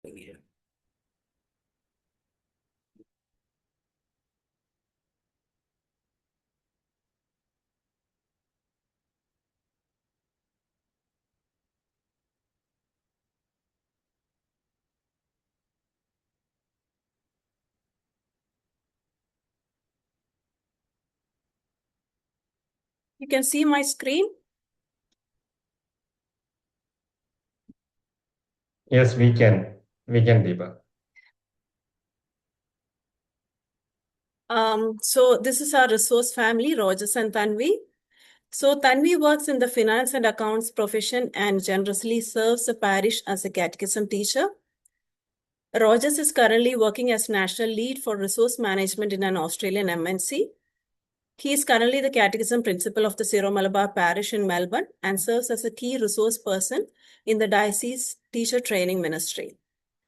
Yeah. You can see my screen. Yes, we can. We can, Deepa. So this is our resource family, Rogers and Tanvi. So Tanvi works in the finance and accounts profession and generously serves the parish as a catechism teacher. Rogers is currently working as national lead for resource management in an Australian MNC. He is currently the catechism principal of the Syro Malabar parish in Melbourne and serves as a key resource person in the diocese teacher training ministry.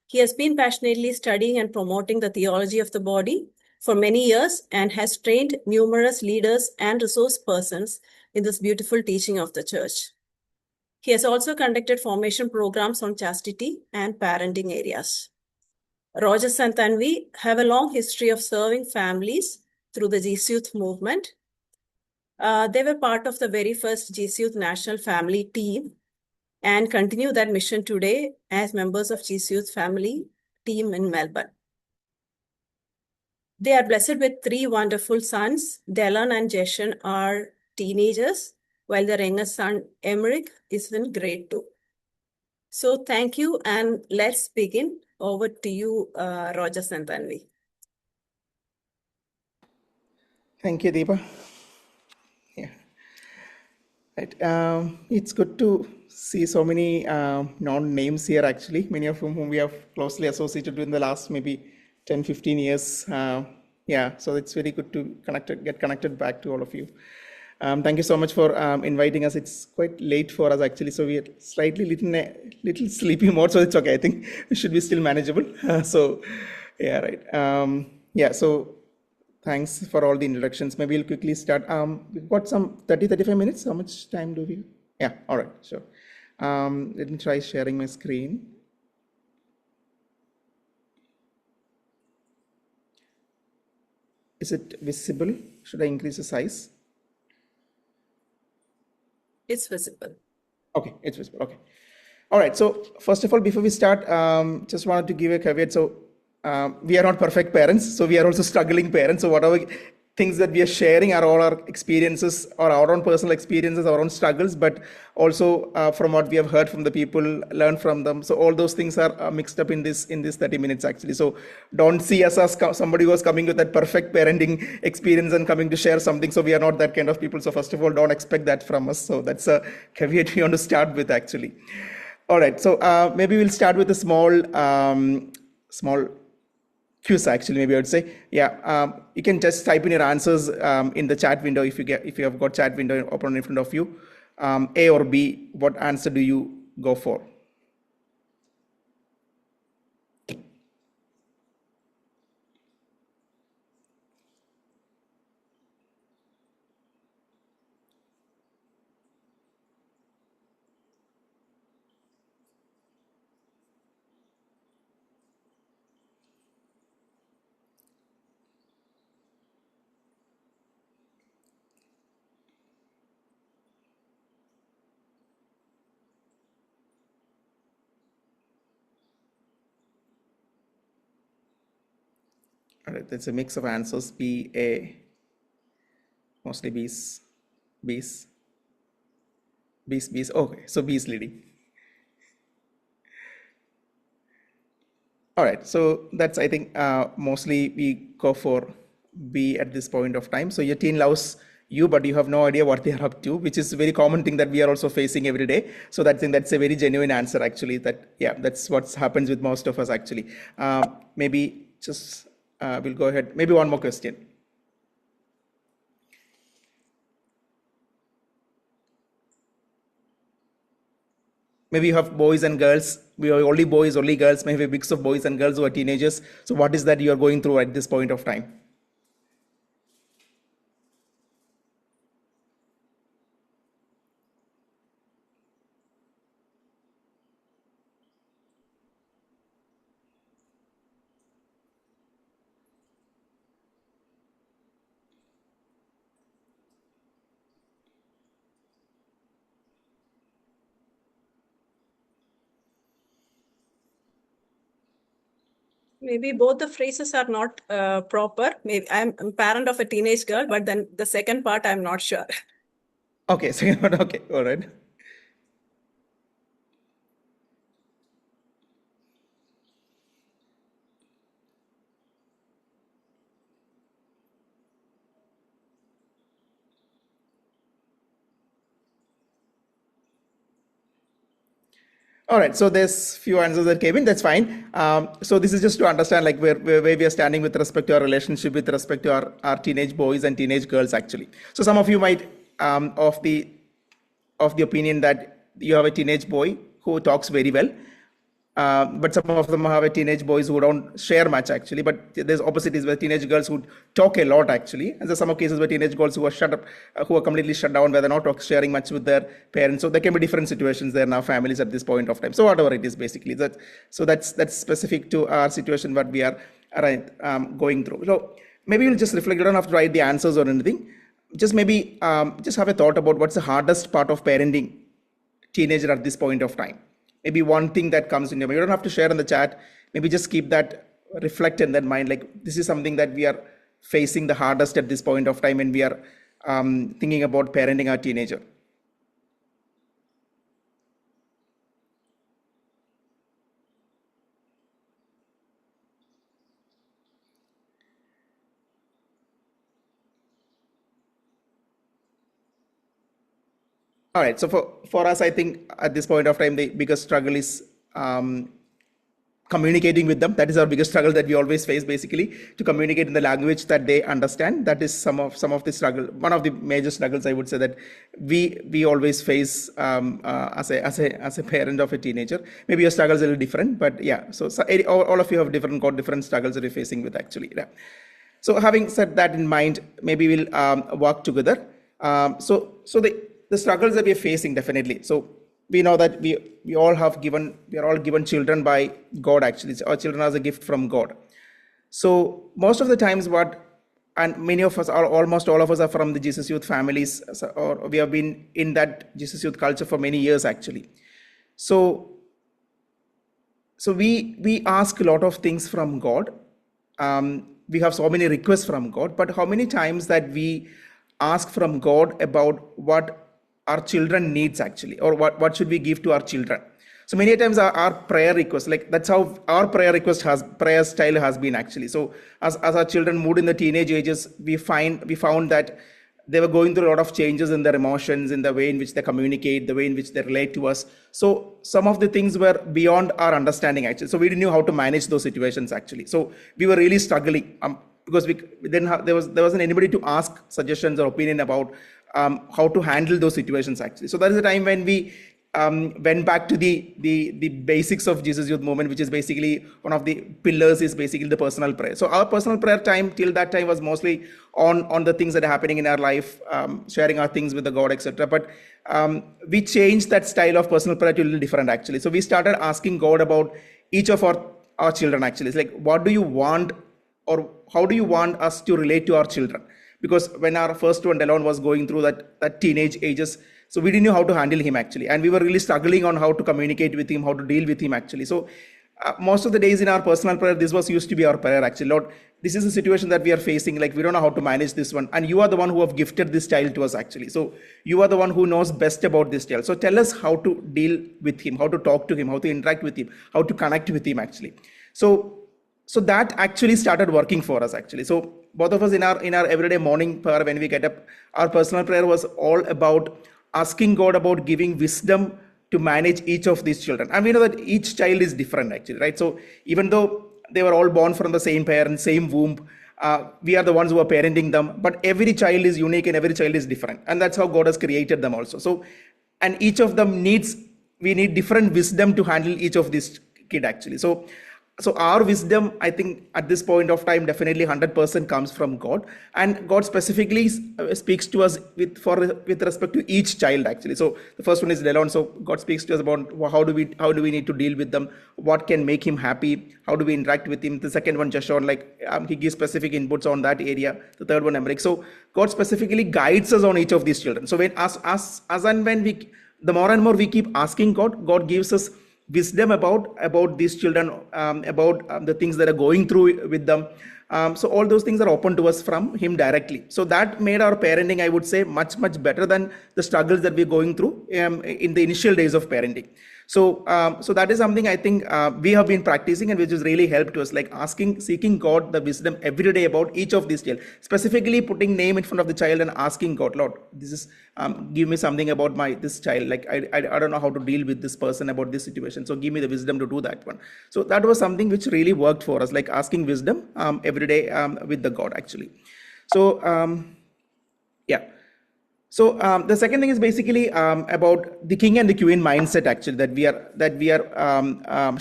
He has been passionately studying and promoting the theology of the body for many years and has trained numerous leaders and resource persons in this beautiful teaching of the church. He has also conducted formation programs on chastity and parenting areas. Rogers and Tanvi have a long history of serving families through the Jesuit movement. They were part of the very first Jesuit National Family Team and continue that mission today as members of Jesuit Family Team in Melbourne. They are blessed with three wonderful sons. Dylan and Jason are teenagers, while their youngest son, Emmerich, is in grade 2. So thank you, and let's begin. Over to you, Rogers and Tanvi. Thank you, Deepa. Yeah. Right. It's good to see so many known names here, actually, many of whom we have closely associated with in the last maybe 10, 15 years. Yeah, so it's very good to get connected back to all of you. Thank you so much for inviting us. It's quite late for us, actually, so we are slightly little sleepy mode, so it's okay. I think it should be still manageable. So, yeah, right. Yeah, so thanks for all the introductions. Maybe we'll quickly start. We've got some 30, 35 minutes. How much time do we? Yeah, all right, sure. Let me try sharing my screen. Is it visible? Should I increase the size? It's visible. Okay, it's visible. Okay. All right. So first of all, before we start, just wanted to give a caveat. So we are not perfect parents. So we are also struggling parents. So whatever things that we are sharing are all our experiences or our own personal experiences, our own struggles, but also from what we have heard from the people, learn from them. So all those things are mixed up in this 30 minutes actually. So don't see us as somebody who was coming with that perfect parenting experience and coming to share something. So we are not that kind of people. So first of all, don't expect that from us. So that's a caveat we want to start with actually. All right, so maybe we'll start with a small quiz. Actually, maybe I would say, yeah. You can just type in your answers in the chat window if you have got chat window open in front of you. A or B, what answer do you go for? All right, that's a mix of answers. B, A, mostly B's, B's, B's, B's. Okay, so B is leading. All right, so that's, I think, mostly we go for B at this point of time. So your teen loves you, but you have no idea what they are up to, which is a very common thing that we are also facing every day. So that thing, that's a very genuine answer, actually. That, yeah, that's what happens with most of us, actually. Maybe just we'll go ahead. Maybe one more question. Maybe you have boys and girls. We are only boys, only girls. Maybe a mix of boys and girls who are teenagers. So what is that you are going through at this point of time? Maybe both the phrases are not proper. Maybe I'm a parent of a teenage girl, but then the second part, I'm not sure. Okay, so okay, all right. All right, so there's few answers that came in. That's fine. So this is just to understand like where we are standing with respect to our relationship with respect to our teenage boys and teenage girls actually. So some of you might of the opinion that you have a teenage boy who talks very well, but some of them have a teenage boys who don't share much actually. But there's opposites where teenage girls who talk a lot actually, and there's some cases where teenage girls who are shut up, who are completely shut down, where they're not sharing much with their parents. So there can be different situations there now, families at this point of time. So whatever it is, basically that. So that's specific to our situation, what we are going through. So maybe you'll just reflect. You don't have to write the answers or anything. Just maybe just have a thought about what's the hardest part of parenting teenager at this point of time. Maybe one thing that comes in your mind. You don't have to share in the chat. Maybe just keep that, reflect in that mind. Like this is something that we are facing the hardest at this point of time when we are thinking about parenting our teenager. All right. So for us, I think at this point of time, the biggest struggle is communicating with them. That is our biggest struggle that we always face, basically, to communicate in the language that they understand. That is some of the struggle. One of the major struggles, I would say, that we always face as a parent of a teenager. Maybe your struggles are a little different, but yeah. So all of you have got different struggles that you're facing with actually. Yeah. So having said that in mind, maybe we'll work together. So the struggles that we are facing, definitely. So we know that we are all given children by God actually. Our children as a gift from God. So most of the times and many of us are, almost all of us are from the Jesus Youth families, or we have been in that Jesus Youth culture for many years actually. So we ask a lot of things from God. We have so many requests from God, but how many times that we ask from God about what our children needs actually, or what should we give to our children? So many times our prayer request, like that's how our prayer style has been actually. So as our children moved in the teenage ages, we found that they were going through a lot of changes in their emotions, in the way in which they communicate, the way in which they relate to us. So some of the things were beyond our understanding actually. So we didn't know how to manage those situations actually. So we were really struggling because there wasn't anybody to ask suggestions or opinion about how to handle those situations actually. So that is the time when we went back to the basics of Jesus Youth Movement, which is basically one of the pillars is basically the personal prayer. So our personal prayer time till that time was mostly on the things that are happening in our life, sharing our things with the God, etc. But we changed that style of personal prayer to a little different actually. So we started asking God about each of our children actually. It's like, what do you want, or how do you want us to relate to our children? Because when our first one, Delon, was going through that teenage ages, so we didn't know how to handle him actually. And we were really struggling on how to communicate with him, how to deal with him actually. So most of the days in our personal prayer, this was used to be our prayer actually. Lord, this is a situation that we are facing, like we don't know how to manage this one. And you are the one who have gifted this child to us actually. So you are the one who knows best about this child. So tell us how to deal with him, how to talk to him, how to interact with him, how to connect with him actually. So that actually started working for us actually. So both of us in our everyday morning prayer, when we get up, our personal prayer was all about asking God about giving wisdom to manage each of these children. And we know that each child is different actually, right? So even though they were all born from the same parents, same womb, we are the ones who are parenting them, but every child is unique and every child is different. And that's how God has created them also. So, and each of them we need different wisdom to handle each of these kid actually. So our wisdom, I think at this point of time, definitely 100% comes from God, and God specifically speaks to us with respect to each child actually. So the first one is Delon. So God speaks to us about how do we need to deal with them, what can make him happy, how do we interact with him. The second one, Jashon, he gives specific inputs on that area. The third one, Emmerich. So God specifically guides us on each of these children. So when the more and more we keep asking God, God gives us wisdom about these children, about the things that are going through with them. So all those things are open to us from him directly. So that made our parenting, I would say, much better than the struggles that we're going through in the initial days of parenting. So that is something I think we have been practicing, and which has really helped us, like seeking God the wisdom every day about each of these children, specifically putting name in front of the child and asking God, Lord, this is give me something about this child. Like I don't know how to deal with this person about this situation. So give me the wisdom to do that one. So that was something which really worked for us, like asking wisdom every day with the God actually. So yeah. So the second thing is basically about the king and the queen mindset actually that we are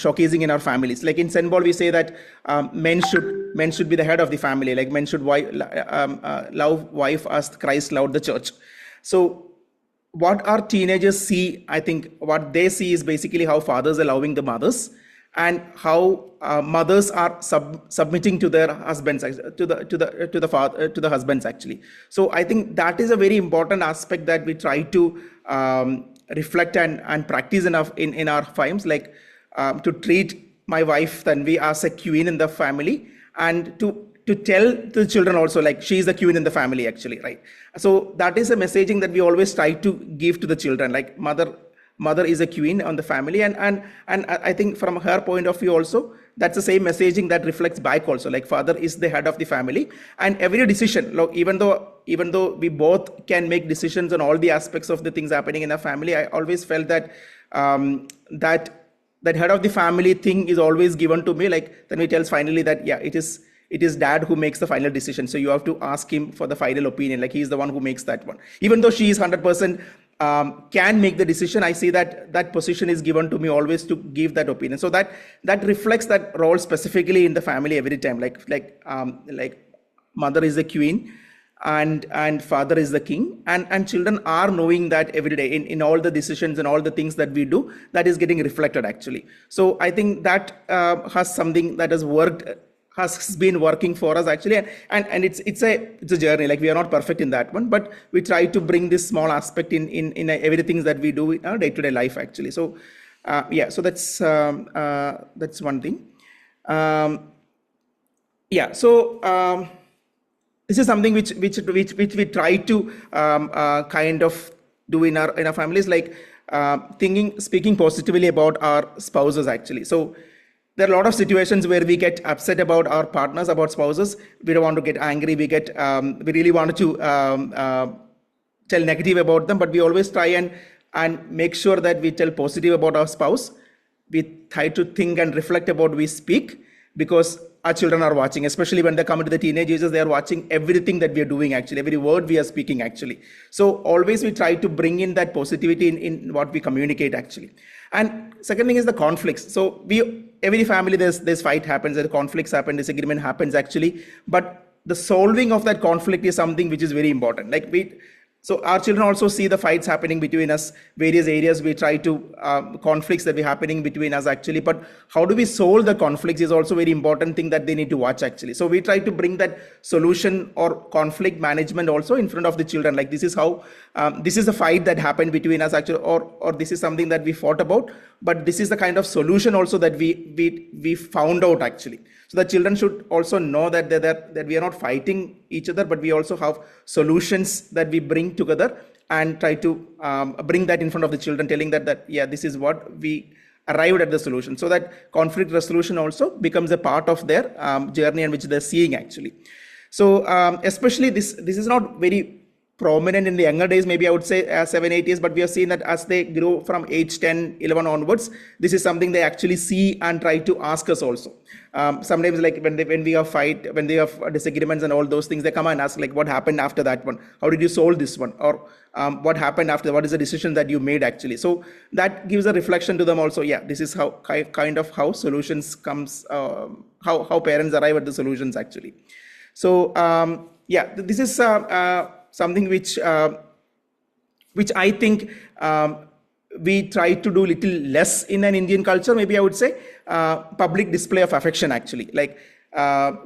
showcasing in our families. Like in St. Paul, we say that men should be the head of the family. Like men should love wife as Christ loved the church. So what our teenagers see, I think what they see is basically how fathers are loving the mothers, and how mothers are submitting to their husbands, to the husbands actually. So I think that is a very important aspect that we try to reflect and practice in our films, like to treat my wife Tanvi as a queen in the family, and to tell the children also like she is the queen in the family actually, right? So that is a messaging that we always try to give to the children, like mother is a queen on the family, and I think from her point of view also, that's the same messaging that reflects back also, like father is the head of the family, and every decision, even though we both can make decisions on all the aspects of the things happening in our family, I always felt that that head of the family thing is always given to me. Like then he tells finally that it is dad who makes the final decision, so you have to ask him for the final opinion, like he's the one who makes that one, even though she is 100% can make the decision. I see that position is given to me always to give that opinion. So that reflects that role specifically in the family every time. Like mother is the queen and father is the king, and children are knowing that every day in all the decisions and all the things that we do, that is getting reflected actually. So I think that has something that has been working for us actually, and it's a journey. Like we are not perfect in that one, but we try to bring this small aspect in everything that we do in our day-to-day life actually. So so that's one thing. This is something which we try to kind of do in our families, like speaking positively about our spouses actually. So there are a lot of situations where we get upset about our partners, about spouses. We don't want to get angry. We really want to tell negative about them, but we always try and make sure that we tell positive about our spouse. We try to think and reflect about we speak, because our children are watching, especially when they come into the teenage ages, they are watching everything that we are doing actually, every word we are speaking actually. So always we try to bring in that positivity in what we communicate actually. And second thing is the conflicts. So every family there's fight happens, there conflicts happen, disagreement happens actually, but the solving of that conflict is something which is very important. So our children also see the fights happening between us, various areas we try to, conflicts that be happening between us actually, but how do we solve the conflicts is also very important thing that they need to watch actually. So we try to bring that solution or conflict management also in front of the children, like this is how, this is a fight that happened between us actually, or this is something that we fought about, but this is the kind of solution also that we found out actually. So the children should also know that we are not fighting each other, but we also have solutions that we bring together and try to bring that in front of the children, telling that this is what we arrived at the solution. So that conflict resolution also becomes a part of their journey and which they're seeing actually. So especially this is not very prominent in the younger days, maybe I would say 7-8 years, but we have seen that as they grow from age 10, 11 onwards, this is something they actually see and try to ask us also. Sometimes like when we have fight, when they have disagreements and all those things, they come and ask like, what happened after that one? How did you solve this one? Or what happened after, what is the decision that you made actually? So that gives a reflection to them also. Yeah, this is how kind of how solutions comes, how parents arrive at the solutions actually. So this is something which I think we try to do little less in an Indian culture, maybe I would say, public display of affection actually. Like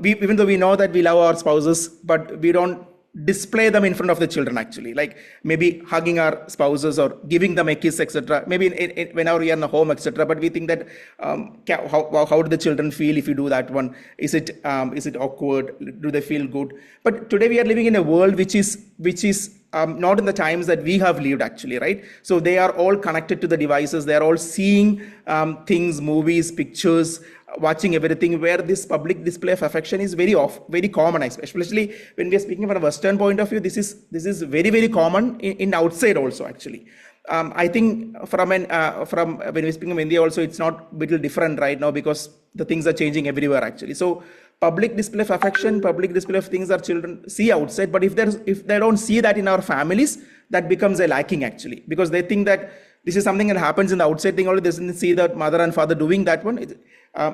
even though we know that we love our spouses, but we don't display them in front of the children actually, like maybe hugging our spouses or giving them a kiss, etc. Maybe whenever we are in the home, etc. But we think that how do the children feel if you do that one? Is it awkward? Do they feel good? But today we are living in a world which is not in the times that we have lived actually, right? So they are all connected to the devices. They are all seeing things, movies, pictures, watching everything, where this public display of affection is very common, especially when we are speaking from a Western point of view. This is very, very common in outside also actually. I think from when we speak of India also, it's not a little different right now, because the things are changing everywhere actually. So public display of affection, public display of things our children see outside, but if they don't see that in our families, that becomes a lacking actually, because they think that this is something that happens in the outside thing only. They doesn't see that mother and father doing that one.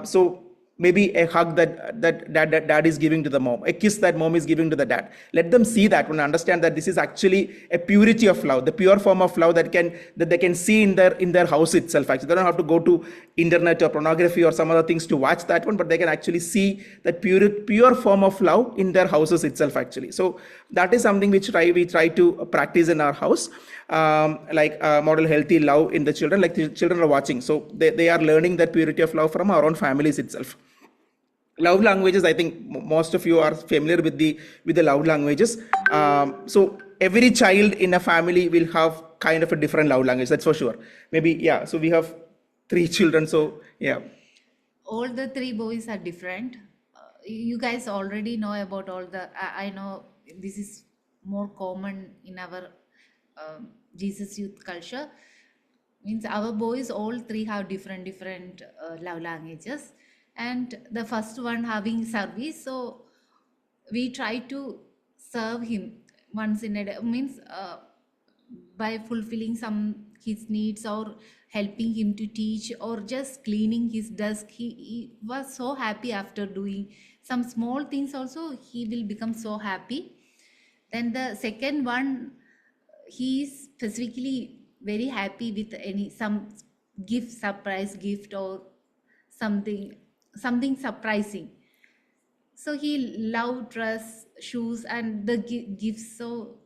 So maybe a hug that dad is giving to the mom, a kiss that mom is giving to the dad. Let them see that and understand that this is actually a purity of love, the pure form of love that they can see in their house itself. Actually, they don't have to go to internet or pornography or some other things to watch that one, but they can actually see that pure form of love in their houses itself actually. So that is something which we try to practice in our house. Model healthy love in the children, like the children are watching, so they are learning that purity of love from our own families itself. Love languages, I think most of you are familiar with the love languages. So every child in a family will have kind of a different love language, that's for sure. Maybe, yeah, so we have 3 children, so yeah. All the 3 boys are different. You guys already know about all the, I know this is more common in our Jesus youth culture. Means our boys all 3 have different love languages, and the first one having service, so we try to serve him once in a day, means by fulfilling some his needs or helping him to teach or just cleaning his desk. He was so happy after doing some small things also, he will become so happy. Then the second one, he is specifically very happy with some gift, surprise gift or something surprising. So he loved dress, shoes, and the gifts. So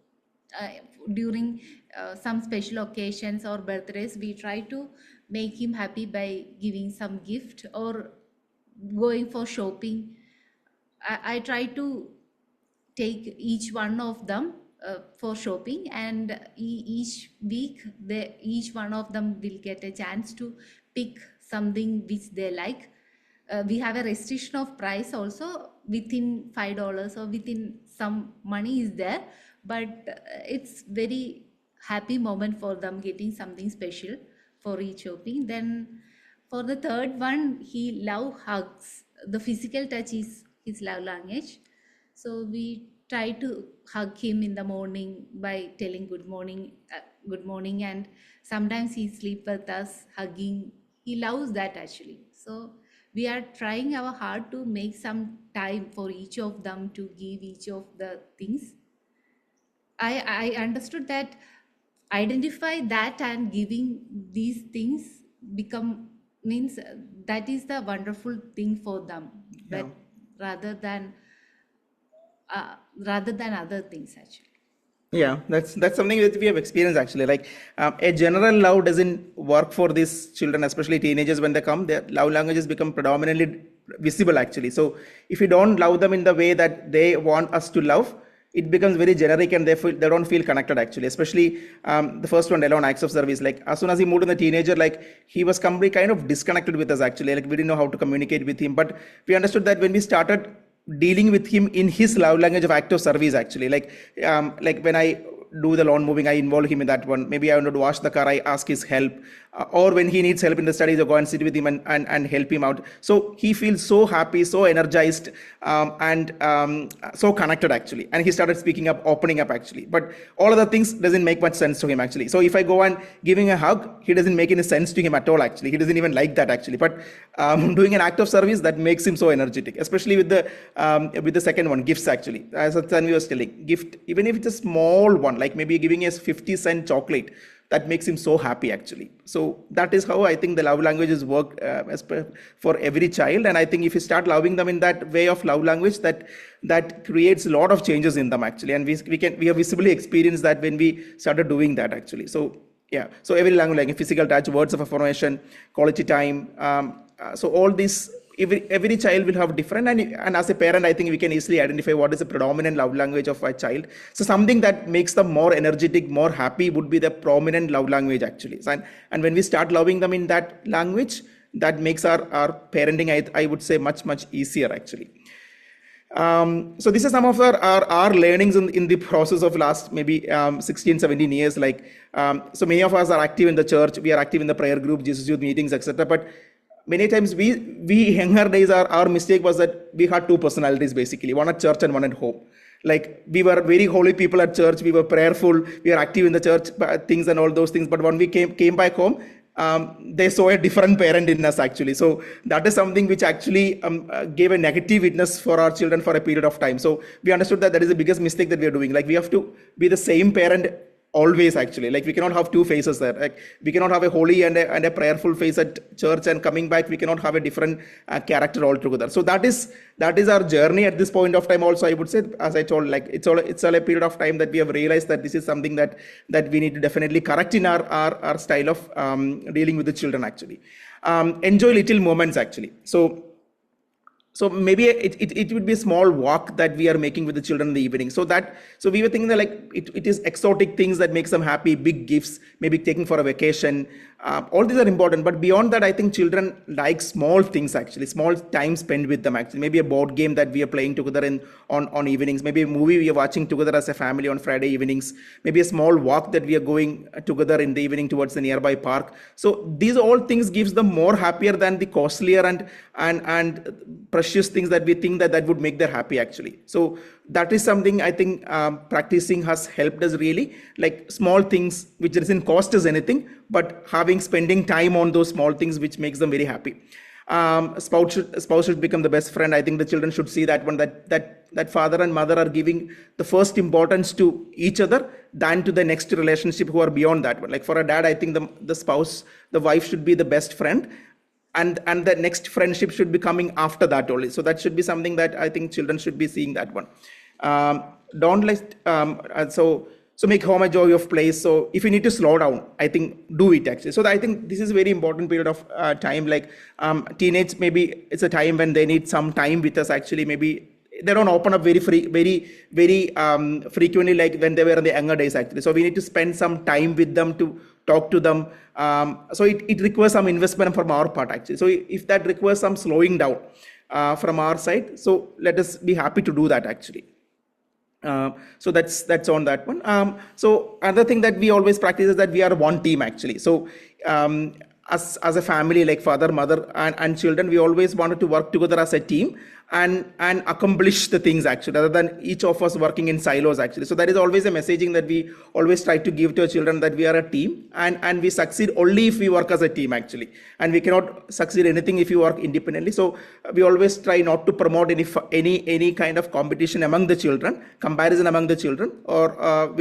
during some special occasions or birthdays, we try to make him happy by giving some gift or going for shopping. I try to take each one of them for shopping, and each week each one of them will get a chance to pick something which they like. We have a restriction of price also, within $5 or within some money is there, but it's very happy moment for them getting something special for each shopping. Then for the third one, he love hugs. The physical touch is his love language, so we try to hug him in the morning by telling good morning, and sometimes he sleep with us hugging. He loves that actually. So we are trying our hard to make some time for each of them to give each of the things. I understood that identify that and giving these things means that is the wonderful thing for them, but rather than other things actually. Yeah, that's something that we have experienced actually. Like a general love doesn't work for these children, especially teenagers. When they come, their love languages become predominantly visible actually. So if you don't love them in the way that they want us to love, it becomes very generic, and they don't feel connected actually. Especially the first one, alone acts of service. Like as soon as he moved to the teenager, like he was completely kind of disconnected with us actually. Like we didn't know how to communicate with him, but we understood that when we started dealing with him in his love language of act of service actually, like when I do the lawn moving, I involve him in that one. Maybe I want to wash the car, I ask his help, or when he needs help in the studies, I go and sit with him and help him out. So he feels so happy, so energized, and so connected actually, and he started speaking up, opening up actually. But all of the things doesn't make much sense to him actually. So if I go and giving a hug, he doesn't make any sense to him at all actually. He doesn't even like that actually. But doing an act of service, that makes him so energetic, especially with the second one, gifts actually. As Tanvi was telling, gift, even if it's a small one, like maybe giving a 50-cent chocolate, that makes him so happy actually. So that is how I think the love languages work for every child. And I think if you start loving them in that way of love language, that creates a lot of changes in them actually. And we have visibly experienced that when we started doing that actually. So yeah, so every language, like physical touch, words of affirmation, quality time, so all these, every child will have different, and as a parent I think we can easily identify what is the predominant love language of a child. So something that makes them more energetic, more happy would be the prominent love language actually. And when we start loving them in that language, that makes our parenting, I would say, much easier actually. So this is some of our learnings in the process of last maybe 16, 17 years. Like, so many of us are active in the church, we are active in the prayer group, Jesus Youth meetings, etc. But many times we younger days, our mistake was that we had two personalities basically, one at church and one at home. Like, we were very holy people at church, we were prayerful, we were active in the church things and all those things. But when we came back home, they saw a different parent in us actually. So that is something which actually gave a negative witness for our children for a period of time. So we understood that is the biggest mistake that we are doing. Like, we have to be the same parent always actually. Like, we cannot have two faces there. Like, we cannot have a holy and a prayerful face at church, and coming back we cannot have a different character altogether. So that is our journey at this point of time also, I would say. As I told, like, it's all a period of time that we have realized that this is something that we need to definitely correct in our style of dealing with the children actually. Enjoy little moments actually. So maybe it would be a small walk that we are making with the children in the evening. So we were thinking that, like, it is exotic things that makes them happy, big gifts, maybe taking for a vacation. All these are important, but beyond that, I think children like small things actually, small time spent with them actually. Maybe a board game that we are playing together on evenings, maybe a movie we are watching together as a family on Friday evenings, maybe a small walk that we are going together in the evening towards the nearby park. So these all things gives them more happier than the costlier and precious things that we think that would make them happy actually. So that is something I think practicing has helped us really, like small things which doesn't cost us anything, but spending time on those small things which makes them very happy. Spouse should become the best friend. I think the children should see that one, that father and mother are giving the first importance to each other than to the next relationship who are beyond that one. Like, for a dad, I think the spouse, the wife should be the best friend, and the next friendship should be coming after that only. So that should be something that I think children should be seeing that one. Don't let so make home a joy of place. So if you need to slow down, I think do it actually. So I think this is a very important period of time. Like, teenage, maybe it's a time when they need some time with us actually. Maybe they don't open up very frequently like when they were in the younger days actually. So we need to spend some time with them to talk to them. So it requires some investment from our part actually. So if that requires some slowing down from our side, so let us be happy to do that actually. So that's on that one. So another thing that we always practice is that we are one team actually. So as a family, like father, mother, and children, we always wanted to work together as a team and accomplish the things actually, rather than each of us working in silos actually. So that is always a messaging that we always try to give to our children, that we are a team, and we succeed only if we work as a team actually, and we cannot succeed anything if you work independently. So we always try not to promote any kind of competition among the children, comparison among the children, or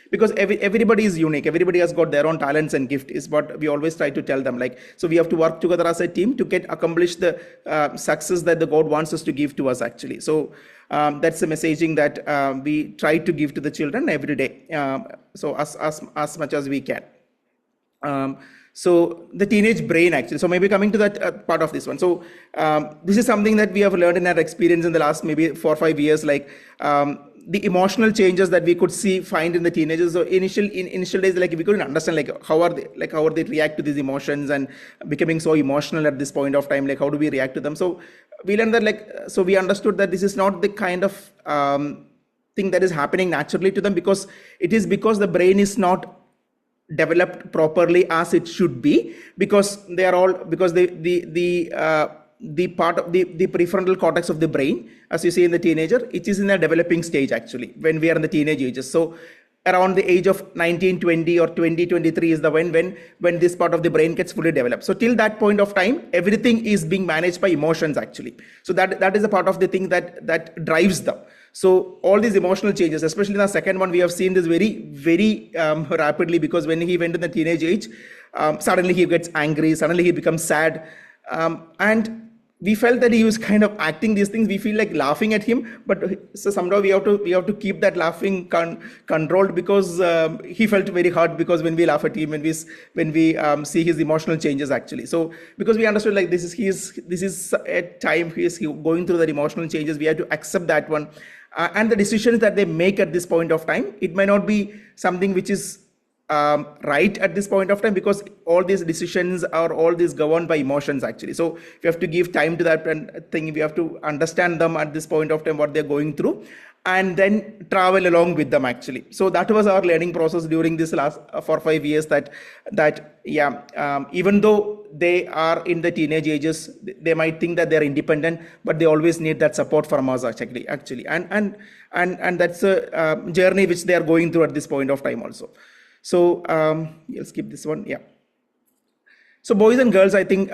because everybody is unique, everybody has got their own talents and gift, is what we always try to tell them. Like, so we have to work together as a team to accomplish the success that the God wants us to give to us actually. So that's the messaging that we try to give to the children every day, so as much as we can. So the teenage brain actually, so maybe coming to that part of this one. So this is something that we have learned in our experience in the last maybe 4 or 5 years, like the emotional changes that we could find in the teenagers. So initial days, like, we couldn't understand how are they react to these emotions, and becoming so emotional at this point of time, like how do we react to them. So we learned that, so we understood that this is not the kind of thing that is happening naturally to them, because the brain is not developed properly as it should be, because the part of the prefrontal cortex of the brain, as you see in the teenager, it is in a developing stage actually when we are in the teenage ages. So around the age of 19, 20 or 20, 23 is the when this part of the brain gets fully developed. So till that point of time, everything is being managed by emotions actually. So that is a part of the thing that drives them. So all these emotional changes, especially in the second one, we have seen this very rapidly, because when he went in the teenage age, suddenly he gets angry, suddenly he becomes sad, and we felt that he was kind of acting these things. We feel like laughing at him, but so somehow we have to keep that laughing controlled, because he felt very hurt because when we laugh at him, when we see his emotional changes actually. So because we understood like this is a time he is going through that emotional changes, we have to accept that one, and the decisions that they make at this point of time, it may not be something which is right at this point of time, because all these decisions are all these governed by emotions actually. So we have to give time to that thing. We have to understand them at this point of time, what they're going through, and then travel along with them actually. So that was our learning process during this last 4 or 5 years, even though they are in the teenage ages, they might think that they're independent, but they always need that support from us actually, and that's a journey which they are going through at this point of time also. So you'll skip this one. Yeah. So boys and girls, I think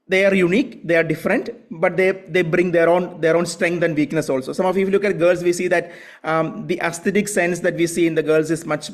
they are unique, they are different, but they bring their own strength and weakness also. Some of you, if you look at girls, we see that the aesthetic sense that we see in the girls is much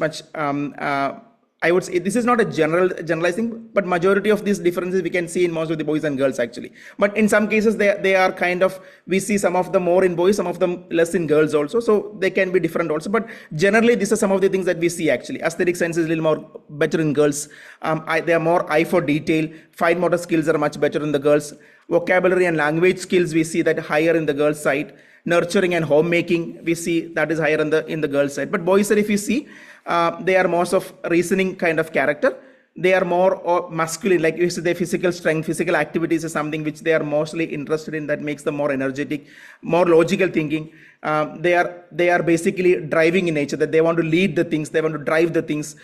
I would say this is not a generalizing, but majority of these differences we can see in most of the boys and girls actually. But in some cases they are kind of, we see some of them more in boys, some of them less in girls also. So they can be different also. But generally these are some of the things that we see actually. Aesthetic sense is a little more better in girls. They are more eye for detail. Fine motor skills are much better in the girls. Vocabulary and language skills we see that higher in the girls side. Nurturing and homemaking we see that is higher in the girls side. But boys, if you see, they are most of reasoning kind of character. They are more masculine, like you say, their physical strength, physical activities is something which they are mostly interested in, that makes them more energetic, more logical thinking. They are basically driving in nature, that they want to lead the things, they want to drive the things.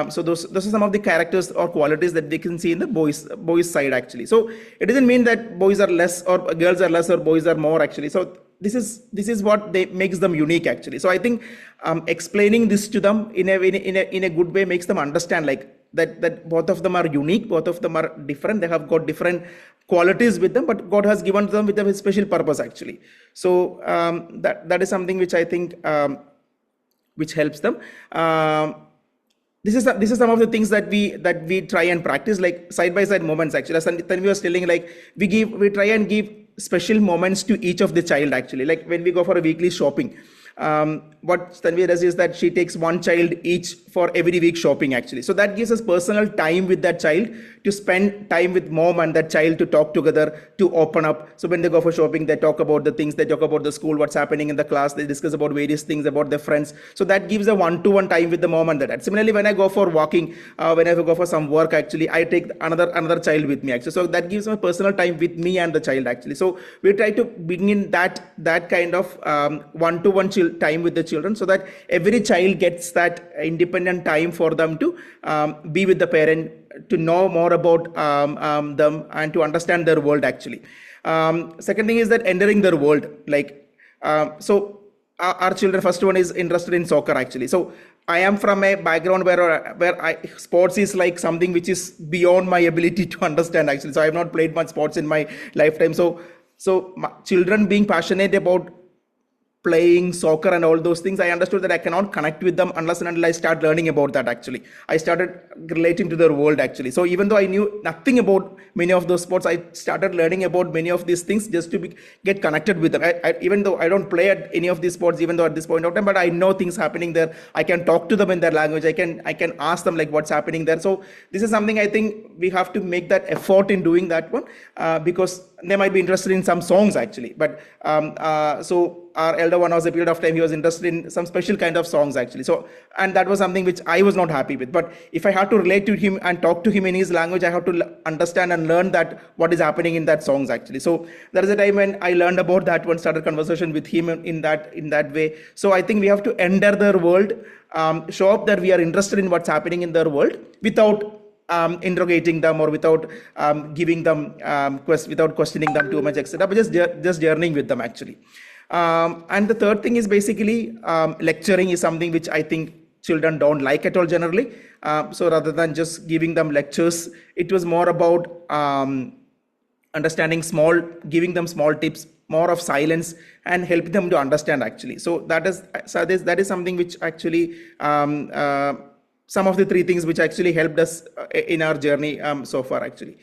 So those are some of the characters or qualities that they can see in the boys side actually. So it doesn't mean that boys are less or girls are less or boys are more actually. So this is what makes them unique actually. So I think explaining this to them in a good way makes them understand like that both of them are unique, both of them are different, they have got different qualities with them, but God has given them with a special purpose actually. So that is something which I think which helps them. This is some of the things that we try and practice, like side by side moments actually. As Tanvi was telling, like we try and give special moments to each of the child actually. Like when we go for a weekly shopping, what Tanvi does is that she takes one child each for every week shopping actually. So that gives us personal time with that child, to spend time with mom and that child, to talk together, to open up. So when they go for shopping, they talk about the things, they talk about the school, what's happening in the class, they discuss about various things about their friends. So that gives a one-to-one time with the mom and the dad. Similarly, when I go for walking, when I go for some work actually, I take another child with me actually. So that gives me personal time with me and the child actually. So we try to bring in that kind of one-to-one time with the children, so that every child gets that independent time for them to be with the parent, to know more about them and to understand their world actually. Second thing is that entering their world, like so our children, first one is interested in soccer actually. So I am from a background where sports is like something which is beyond my ability to understand actually. So I have not played much sports in my lifetime. So children being passionate about playing soccer and all those things, I understood that I cannot connect with them unless and until I start learning about that actually. I started relating to their world actually. So even though I knew nothing about many of those sports, I started learning about many of these things just to get connected with them. Even though I don't play at any of these sports, even though at this point of time, but I know things happening there. I can talk to them in their language. I can ask them like what's happening there. So this is something I think we have to make that effort in doing that one, because they might be interested in some songs actually, but so our elder one was a period of time he was interested in some special kind of songs actually. So, and that was something which I was not happy with. But if I had to relate to him and talk to him in his language, I have to understand and learn that what is happening in that songs actually. So there is a time when I learned about that one, started conversation with him in that way. So I think we have to enter their world, show up that we are interested in what's happening in their world without interrogating them or without giving them without questioning them too much, etc. But just journeying with them actually. And the third thing is basically lecturing is something which I think children don't like at all generally. So rather than just giving them lectures, it was more about understanding giving them small tips, more of silence, and help them to understand actually. So that is something which actually some of the three things which actually helped us in our journey so far actually.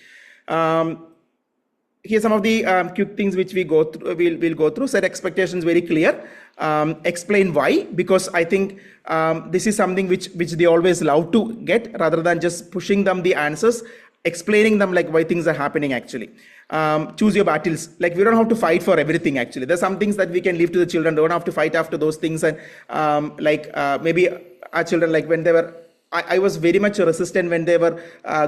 Here's some of the quick things which we'll go through. Set expectations very clear. Explain why, because I think this is something which they always love to get, rather than just pushing them the answers, explaining them like why things are happening actually. Choose your battles. Like we don't have to fight for everything actually. There's some things that we can leave to the children. Don't have to fight after those things. And maybe our children, like when they were, I was very much resistant when they were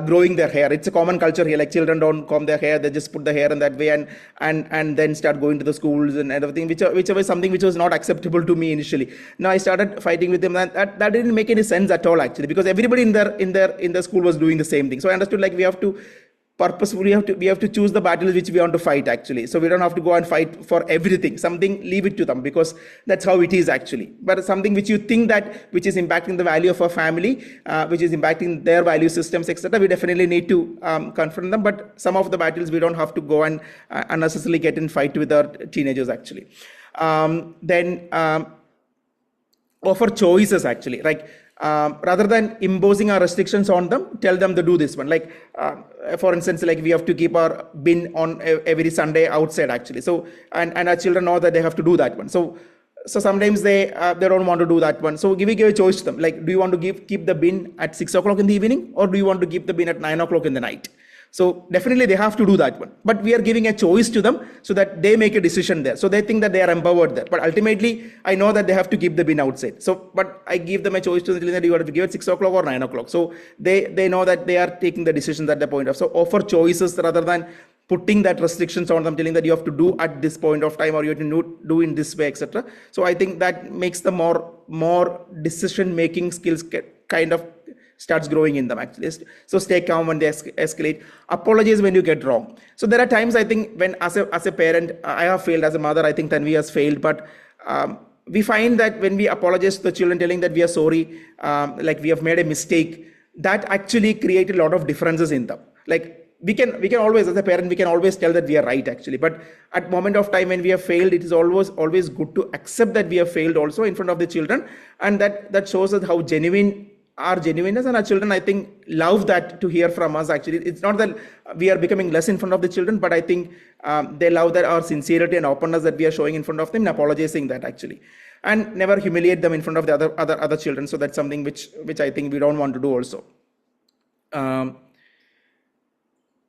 growing their hair. It's a common culture here. Like children don't comb their hair; they just put the hair in that way, and then start going to the schools and everything, which was something which was not acceptable to me initially. Now I started fighting with them, and that didn't make any sense at all actually, because everybody in their school was doing the same thing. So I understood like we have to purposefully we have to choose the battles which we want to fight actually. So we don't have to go and fight for everything. Something, leave it to them, because that's how it is actually. But something which you think that which is impacting the value of a family, which is impacting their value systems, etc., we definitely need to confront them. But some of the battles we don't have to go and unnecessarily get in fight with our teenagers actually. Then offer choices actually, like rather than imposing our restrictions on them, tell them to do this one. Like for instance, like we have to keep our bin on every Sunday outside actually. So and our children know that they have to do that one. So sometimes they don't want to do that one. So give a choice to them. Like, do you want to keep the bin at 6 o'clock in the evening, or do you want to keep the bin at 9 o'clock in the night? So definitely they have to do that one. But we are giving a choice to them so that they make a decision there. So they think that they are empowered there. But ultimately, I know that they have to keep the bin outside. So, but I give them a choice to them that you have to give it 6 o'clock or 9 o'clock. So they know that they are taking the decisions at the point of. So offer choices rather than putting that restrictions on them, telling that you have to do at this point of time, or you have to do in this way, etc. So I think that makes the more decision making skills kind of starts growing in them actually. So stay calm when they escalate. Apologize when you get wrong. So there are times I think when as a parent, I have failed, as a mother, I think Tanvi has failed, but we find that when we apologize to the children, telling that we are sorry, like we have made a mistake, that actually create a lot of differences in them. Like we can always, as a parent, we can always tell that we are right actually, but at moment of time when we have failed, it is always good to accept that we have failed also in front of the children, and that shows us how our genuineness, and our children, I think, love that to hear from us actually. It's not that we are becoming less in front of the children, but I think they love that our sincerity and openness that we are showing in front of them, and apologizing that actually, and never humiliate them in front of the other children. So that's something which I think we don't want to do also.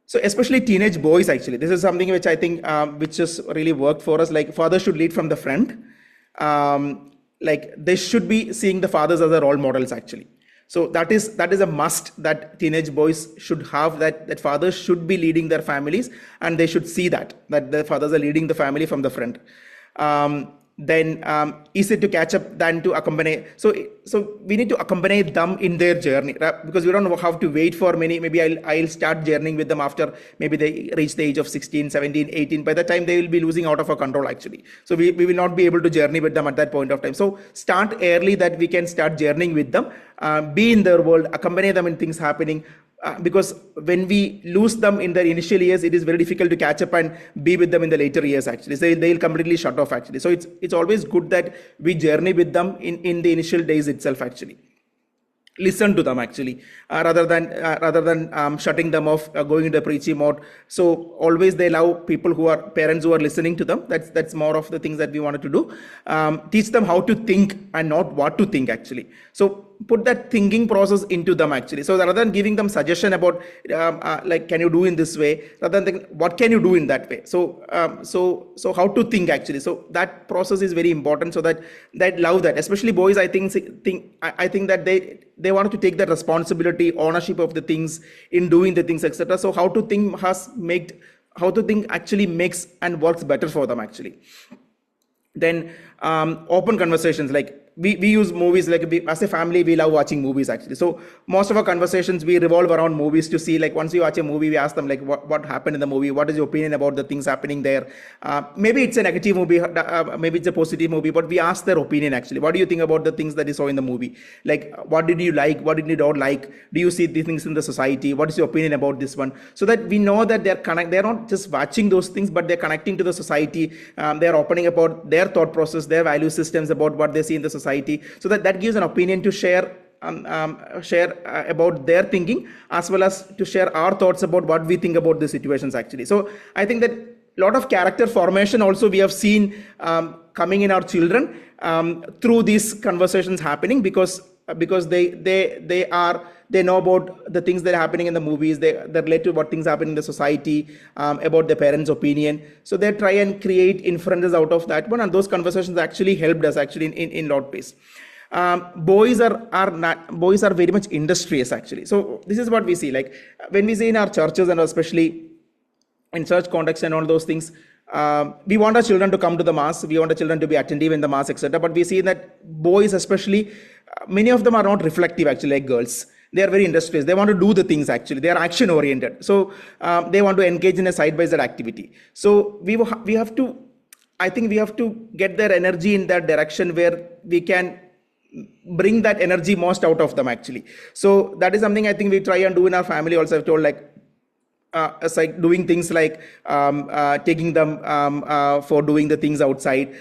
So especially teenage boys actually, this is something which I think which has really worked for us. Like fathers should lead from the front. Like they should be seeing the fathers as their role models actually. So that is a must that teenage boys should have, that fathers should be leading their families, and they should see that the fathers are leading the family from the front. Then easy to catch up than to accompany. So we need to accompany them in their journey, right? Because we don't have to wait for maybe I'll start journeying with them after maybe they reach the age of 16, 17, 18. By the time they will be losing out of our control actually. So we will not be able to journey with them at that point of time. So start early, that we can start journeying with them, be in their world, accompany them in things happening. Because when we lose them in their initial years, it is very difficult to catch up and be with them in the later years actually. So they'll completely shut off actually. So it's always good that we journey with them in the initial days itself actually. Listen to them actually, rather than shutting them off, going into preachy mode. So always they love parents who are listening to them. That's more of the things that we wanted to do. Teach them how to think and not what to think actually. So put that thinking process into them actually. So rather than giving them suggestion about like, can you do in this way, rather than what can you do in that way. So how to think actually. So that process is very important, so that love that, especially boys, I think that they wanted to take the responsibility, ownership of the things, in doing the things, etc. So how to think actually makes and works better for them actually. Then open conversations, like we use movies, like as a family we love watching movies actually. So most of our conversations we revolve around movies, to see, like, once we watch a movie, we ask them, like, what happened in the movie, what is your opinion about the things happening there. Maybe it's a negative movie, maybe it's a positive movie, but we ask their opinion actually. What do you think about the things that you saw in the movie? Like, what did you like, what did you not like, do you see these things in the society, what is your opinion about this one? So that we know that they're not just watching those things, but they're connecting to the society. They're opening about their thought process, their value systems, about what they see in the society, so that gives an opinion to share about their thinking, as well as to share our thoughts about what we think about the situations actually. So I think that a lot of character formation also we have seen coming in our children through these conversations happening, because they know about the things that are happening in the movies, they relate to what things happen in the society, about their parents' opinion. So they try and create inferences out of that one, and those conversations actually helped us actually in lot of ways. Boys are very much industrious actually. So this is what we see, like when we see in our churches, and especially in church context and all those things, we want our children to come to the mass, we want our children to be attentive in the mass, etc. But we see that boys especially, many of them are not reflective actually, like girls. They are very industrious. They want to do the things actually. They are action oriented. So they want to engage in a side-by-side activity. So we have to, I think we have to get their energy in that direction where we can bring that energy most out of them actually. So that is something I think we try and do in our family also. I've told, like, it's like doing things like taking them for doing the things outside,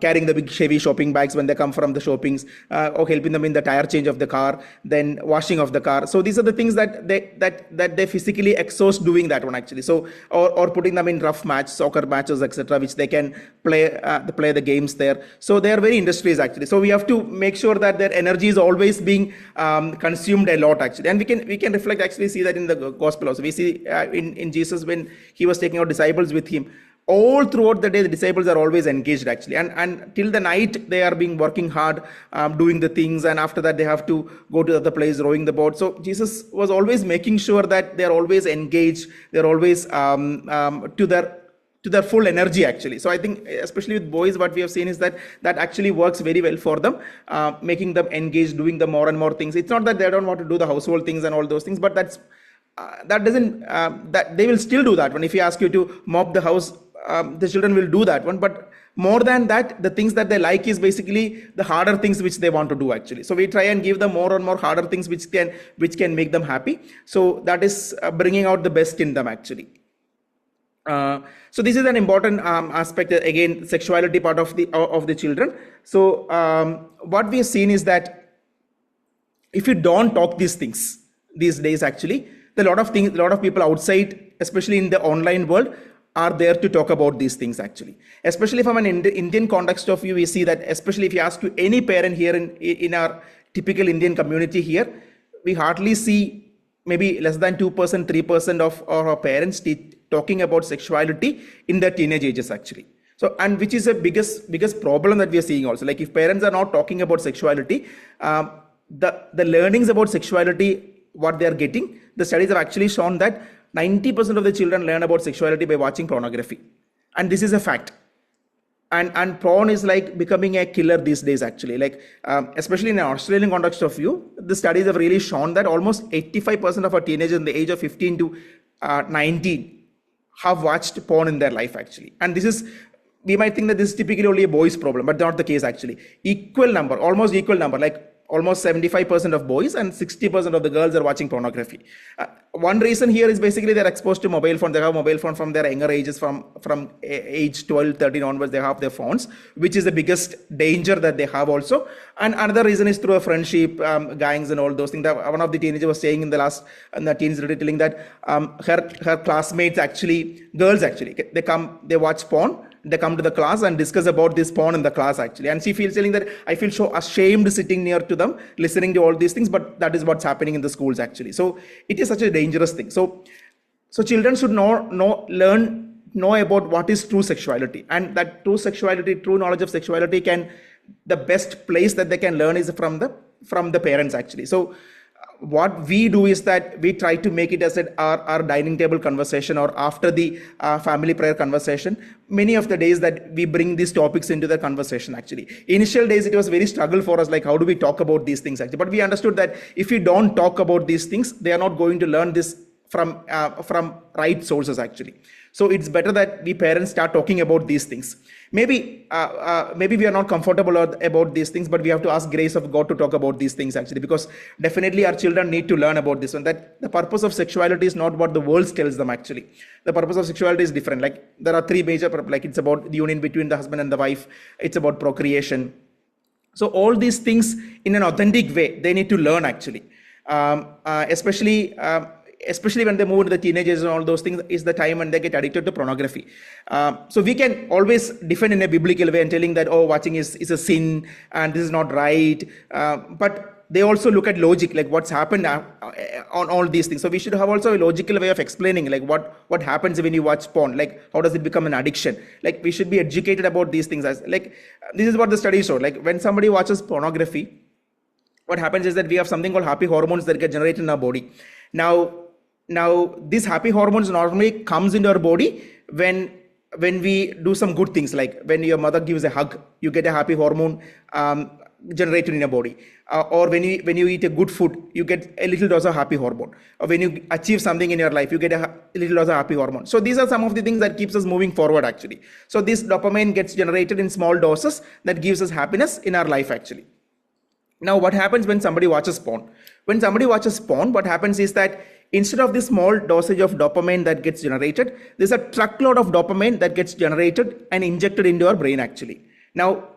carrying the big heavy shopping bags when they come from the shoppings, or helping them in the tire change of the car, then washing of the car. So these are the things that they physically exhaust doing that one actually. So or putting them in rough soccer matches, etc., which they can play the games there. So they are very industrious actually. So we have to make sure that their energy is always being consumed a lot actually, and we can reflect actually, see that in the gospel also. We see in Jesus, when he was taking out disciples with him, all throughout the day the disciples are always engaged actually, and till the night they are working hard, doing the things, and after that they have to go to the other place, rowing the boat. So Jesus was always making sure that they're always engaged, they're always to their full energy actually. So I think especially with boys, what we have seen is that actually works very well for them, making them engaged, doing the more and more things. It's not that they don't want to do the household things and all those things, but that doesn't that they will still do that one. If you ask you to mop the house, the children will do that one, but more than that, the things that they like is basically the harder things which they want to do actually. So we try and give them more and more harder things which can make them happy. So that is bringing out the best in them actually. So this is an important aspect, again, sexuality part of the children. So what we have seen is that if you don't talk these things these days actually, a lot of people outside, especially in the online world, are there to talk about these things actually. Especially from an Indian context of view, we see that, especially if you ask to any parent here in our typical Indian community here, we hardly see maybe less than 2%, 3% of our parents talking about sexuality in their teenage ages actually. So, and which is the biggest problem that we are seeing also. Like if parents are not talking about sexuality, the learnings about sexuality, what they are getting, the studies have actually shown that 90% of the children learn about sexuality by watching pornography. And this is a fact. And porn is like becoming a killer these days actually. Like especially in an Australian context of view, the studies have really shown that almost 85% of our teenagers in the age of 15 to 19 have watched porn in their life actually. And this is, we might think that this is typically only a boys' problem, but not the case actually. Almost equal number, like almost 75% of boys and 60% of the girls are watching pornography. One reason here is basically they're exposed to mobile phone. They have mobile phone from their younger ages, from age 12, 13 onwards, they have their phones, which is the biggest danger that they have also. And another reason is through a friendship, gangs and all those things. One of the teenagers was saying in the teens telling that her classmates actually, girls actually, they watch porn, they come to the class and discuss about this porn in the class actually. And she feels telling that I feel so ashamed sitting near to them, listening to all these things, but that is what's happening in the schools actually. So it is such a dangerous thing. So children should know about what is true sexuality, and that true knowledge of sexuality the best place that they can learn is from the parents actually. So what we do is that we try to make it as our dining table conversation or after the family prayer conversation. Many of the days that we bring these topics into the conversation actually. Initial days it was very struggle for us, like how do we talk about these things actually. But we understood that if we don't talk about these things, they are not going to learn this from right sources actually. So it's better that we parents start talking about these things. Maybe we are not comfortable about these things, but we have to ask grace of God to talk about these things actually, because definitely our children need to learn about this one. That the purpose of sexuality is not what the world tells them actually. The purpose of sexuality is different. Like there are three major, like it's about the union between the husband and the wife. It's about procreation. So all these things in an authentic way, they need to learn actually, especially when they move into the teenagers and all those things is the time when they get addicted to pornography. So we can always defend in a biblical way and telling that, oh, watching is a sin and this is not right. But they also look at logic, like what's happened on all these things. So we should have also a logical way of explaining like what happens when you watch porn, like how does it become an addiction? Like we should be educated about these things. As like this is what the studies show. Like when somebody watches pornography, what happens is that we have something called happy hormones that get generated in our body. Now these happy hormones normally comes into our body when we do some good things, like when your mother gives a hug, you get a happy hormone generated in your body, or when you eat a good food, you get a little dose of happy hormone, or when you achieve something in your life, you get a little dose of happy hormone. So these are some of the things that keeps us moving forward actually. So this dopamine gets generated in small doses that gives us happiness in our life actually. Now what happens when somebody watches porn? When somebody watches porn, what happens is that instead of this small dosage of dopamine that gets generated, there's a truckload of dopamine that gets generated and injected into your brain actually. Now,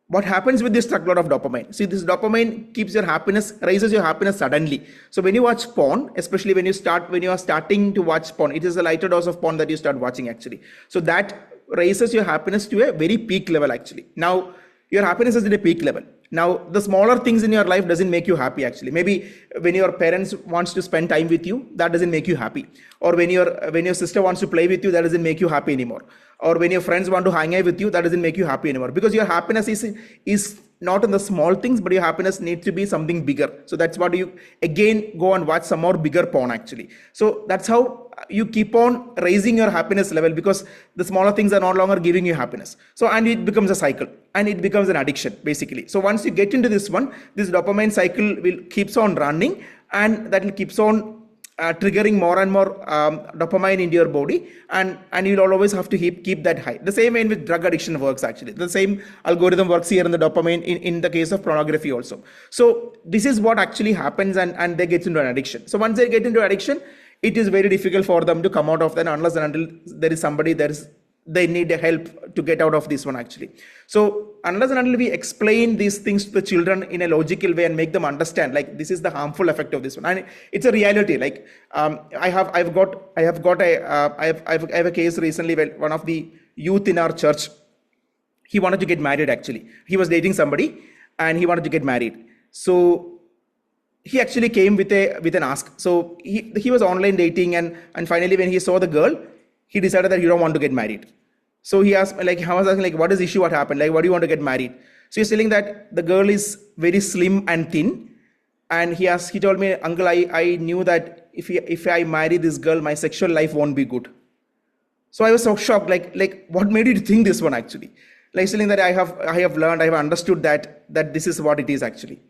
what happens with this truckload of dopamine? See, this dopamine keeps your happiness, raises your happiness suddenly. So when you watch porn, especially when you are starting to watch porn, it is a lighter dose of porn that you start watching actually. So that raises your happiness to a very peak level actually. Now, your happiness is at a peak level. Now, the smaller things in your life doesn't make you happy actually. Maybe when your parents wants to spend time with you, that doesn't make you happy. Or when your sister wants to play with you, that doesn't make you happy anymore. Or when your friends want to hang out with you, that doesn't make you happy anymore. Because your happiness is not in the small things, but your happiness needs to be something bigger. So that's what you again go and watch some more bigger porn actually. So that's how you keep on raising your happiness level, because the smaller things are no longer giving you happiness. So, and it becomes a cycle and it becomes an addiction basically. So once you get into this one, this dopamine cycle keeps on running, and that keeps on triggering more and more dopamine into your body, and you'll always have to keep that high. The same way with drug addiction works actually. The same algorithm works here in the dopamine in the case of pornography also. So this is what actually happens, and they get into an addiction. So once they get into addiction, it is very difficult for them to come out of that unless and until there is somebody they need help to get out of this one actually. So unless and until we explain these things to the children in a logical way and make them understand, like this is the harmful effect of this one, and it's a reality. Like I have a case recently where one of the youth in our church, he wanted to get married actually. He was dating somebody and he wanted to get married. So he actually came with an ask. So he was online dating, and finally when he saw the girl, he decided that he don't want to get married. So he asked, like, I was asking, like, what is the issue? What happened? Like, why do you want to get married? So he's telling that the girl is very slim and thin. And he told me, uncle, I knew that if I marry this girl, my sexual life won't be good. So I was so shocked, like what made you think this one actually? Like telling that I have learned, I have understood that this is what it is actually.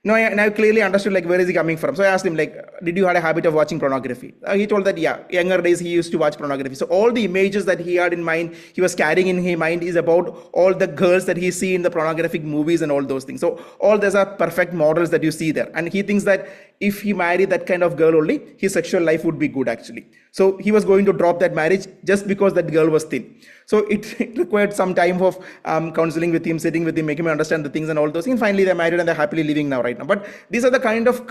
No, and I clearly understood like where is he coming from. So I asked him like, did you have a habit of watching pornography? He told that yeah, younger days he used to watch pornography. So all the images that he had in mind, he was carrying in his mind is about all the girls that he see in the pornographic movies and all those things. So all those are perfect models that you see there. And he thinks that if he married that kind of girl only, his sexual life would be good actually. So he was going to drop that marriage just because that girl was thin. So it required some time of counseling with him, sitting with him, making him understand the things and all those things. Finally, they're married and they're happily living now right now. But these are the kind of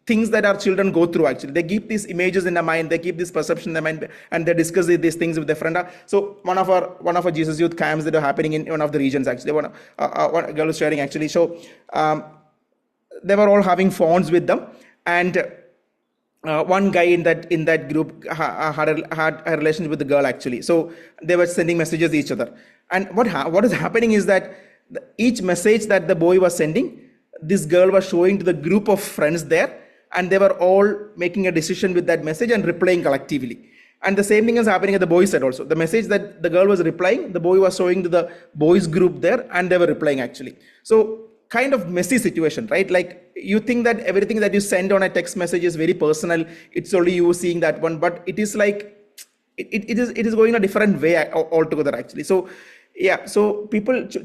things that our children go through actually. They keep these images in their mind, they keep this perception in their mind, and they discuss these things with their friend. So one of our Jesus Youth camps that are happening in one of the regions actually, one girl was sharing actually. So they were all having phones with them, and one guy in that group had a relationship with the girl actually. So they were sending messages to each other, and what is happening is that each message that the boy was sending, this girl was showing to the group of friends there, and they were all making a decision with that message and replying collectively. And the same thing is happening at the boys' side also. The message that the girl was replying, the boy was showing to the boys' group there, and they were replying actually. So kind of messy situation, right? Like you think that everything that you send on a text message is very personal. It's only you seeing that one, but it is like it is going a different way altogether actually. So yeah, so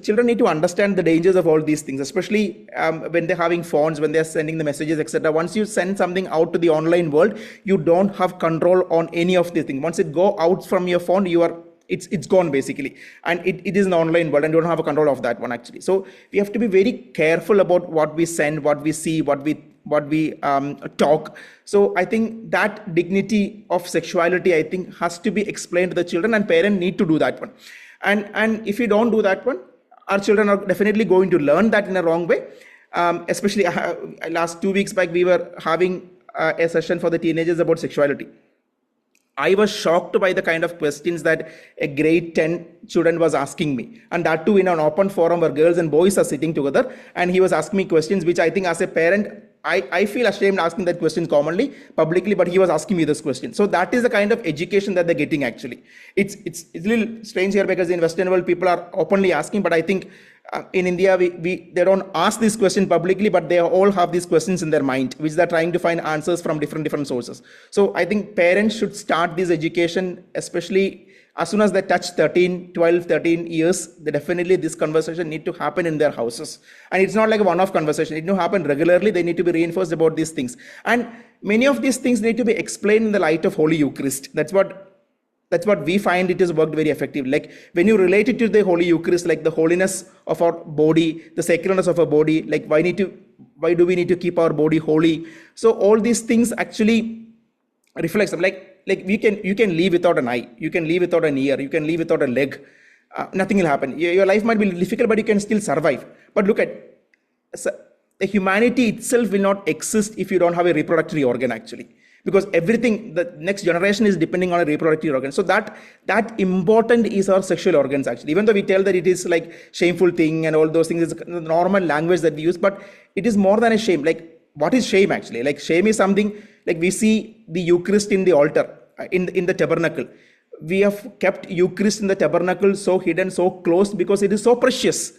children need to understand the dangers of all these things, especially when they're having phones, when they're sending the messages, etc. Once you send something out to the online world, you don't have control on any of these things. Once it go out from your phone, it's gone basically, and it is an online world, and you don't have a control of that one actually. So we have to be very careful about what we send, what we see, what we talk. So I think that dignity of sexuality, I think, has to be explained to the children, and parents need to do that one. And if we don't do that one, our children are definitely going to learn that in a wrong way. Especially last 2 weeks back, we were having a session for the teenagers about sexuality. I was shocked by the kind of questions that a grade 10 student was asking me, and that too in an open forum where girls and boys are sitting together, and he was asking me questions which I think as a parent, I feel ashamed asking that questions commonly, publicly, but he was asking me this question. So that is the kind of education that they're getting actually. It's a little strange here because in Western world people are openly asking, but I think in India they don't ask this question publicly, but they all have these questions in their mind, which they're trying to find answers from different sources. So I think parents should start this education, especially as soon as they touch 12, 13 years, definitely this conversation need to happen in their houses. And it's not like a one-off conversation. It need to happen regularly. They need to be reinforced about these things. And many of these things need to be explained in the light of Holy Eucharist. That's what we find it has worked very effective. Like when you relate it to the Holy Eucharist, like the holiness of our body, the sacredness of our body, like why do we need to keep our body holy? So all these things actually reflects them. Like you can live without an eye, you can live without an ear, you can live without a leg. Nothing will happen. Your life might be difficult, but you can still survive. But look at the humanity itself will not exist if you don't have a reproductive organ actually, because everything, the next generation is depending on a reproductive organ. So that important is our sexual organs actually. Even though we tell that it is like shameful thing and all those things, is the normal language that we use, but it is more than a shame. Like what is shame actually? Like shame is something like we see the Eucharist in the altar, in the tabernacle. We have kept Eucharist in the tabernacle so hidden, so closed, because it is so precious.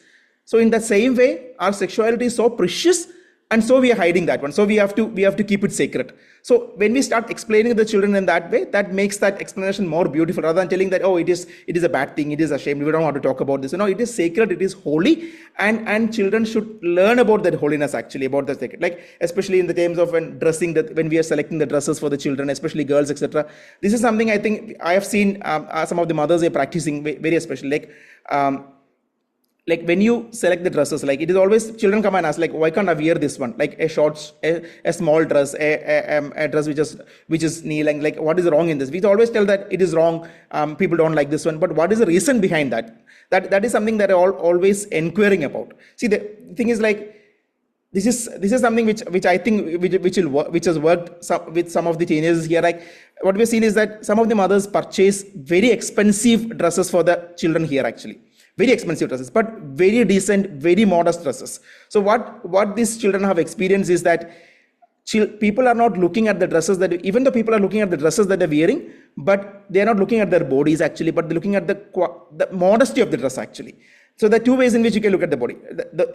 So in the same way, our sexuality is so precious, and so we are hiding that one. So we have to keep it sacred. So when we start explaining to the children in that way, that makes that explanation more beautiful, rather than telling that, oh, it is a bad thing, it is a shame, we don't want to talk about this. No, it is sacred, it is holy, and children should learn about that holiness actually, about the sacred. Like especially in the terms of when we are selecting the dresses for the children, especially girls, etc. This is something I think I have seen some of the mothers are practicing very especially. Like when you select the dresses, like it is always children come and ask, like, why can't I wear this one? Like a small dress, a dress which is knee length. Like what is wrong in this? We always tell that it is wrong. People don't like this one. But what is the reason behind that? That is something that I always inquiring about. See, the thing is like, this is something which I think which has worked with some of the teenagers here. Like what we've seen is that some of the mothers purchase very expensive dresses for the children here actually. Very expensive dresses, but very decent, very modest dresses. So what these children have experienced is that people are not looking at the dresses even though people are looking at the dresses that they're wearing, but they're not looking at their bodies actually, but they're looking at the modesty of the dress actually. So there are two ways in which you can look at the body.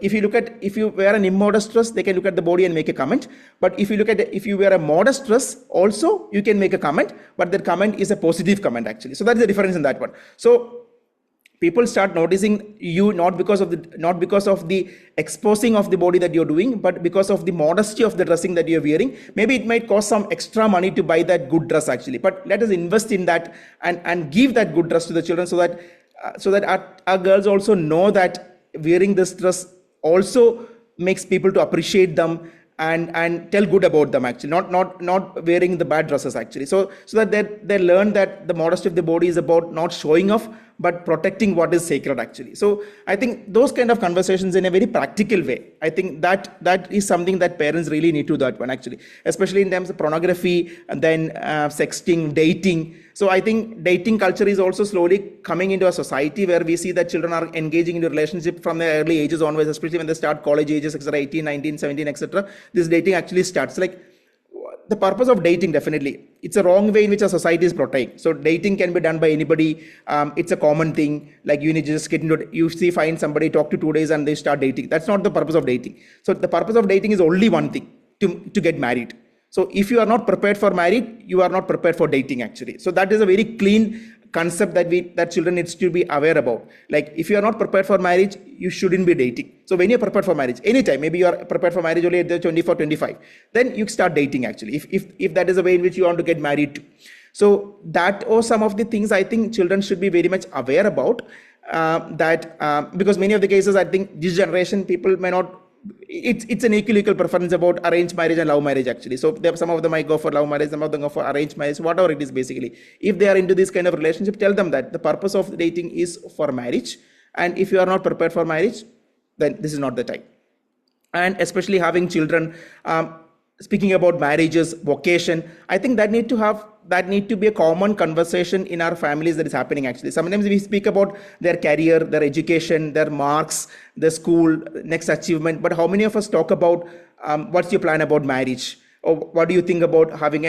If you wear an immodest dress, they can look at the body and make a comment. But if you wear a modest dress, also you can make a comment, but that comment is a positive comment actually. So that's the difference in that one. So people start noticing you not because of the exposing of the body that you're doing, but because of the modesty of the dressing that you're wearing. Maybe it might cost some extra money to buy that good dress actually, but let us invest in that and give that good dress to the children, so that our girls also know that wearing this dress also makes people to appreciate them and tell good about them actually, not wearing the bad dresses actually. So that they learn that the modesty of the body is about not showing off, but protecting what is sacred actually. So I think those kind of conversations in a very practical way, I think that is something that parents really need to do that one actually, especially in terms of pornography and then sexting, dating. So I think dating culture is also slowly coming into a society where we see that children are engaging in a relationship from their early ages onwards, especially when they start college ages, etc., 18, 19, 17, etc. This dating actually starts. Like the purpose of dating, definitely, it's a wrong way in which a society is portraying. So dating can be done by anybody. It's a common thing. Like you need to just get into, you see, find somebody, talk to 2 days, and they start dating. That's not the purpose of dating. So the purpose of dating is only one thing: to get married. So if you are not prepared for marriage, you are not prepared for dating actually. So that is a very clean concept that children needs to be aware about. Like if you are not prepared for marriage, you shouldn't be dating. So when you're prepared for marriage, anytime, maybe you are prepared for marriage only at the 24, 25, then you start dating actually, if that is the way in which you want to get married to. So that or some of the things I think children should be very much aware about, because many of the cases I think this generation people may not, it's an equal preference about arranged marriage and love marriage actually. So some of them might go for love marriage, some of them go for arranged marriage, whatever it is basically. If they are into this kind of relationship, tell them that the purpose of dating is for marriage, and if you are not prepared for marriage, then this is not the time. And especially having children, speaking about marriages, vocation, I think that need to be a common conversation in our families that is happening actually. Sometimes we speak about their career, their education, their marks, the school, next achievement, but how many of us talk about what's your plan about marriage? Or what do you think about having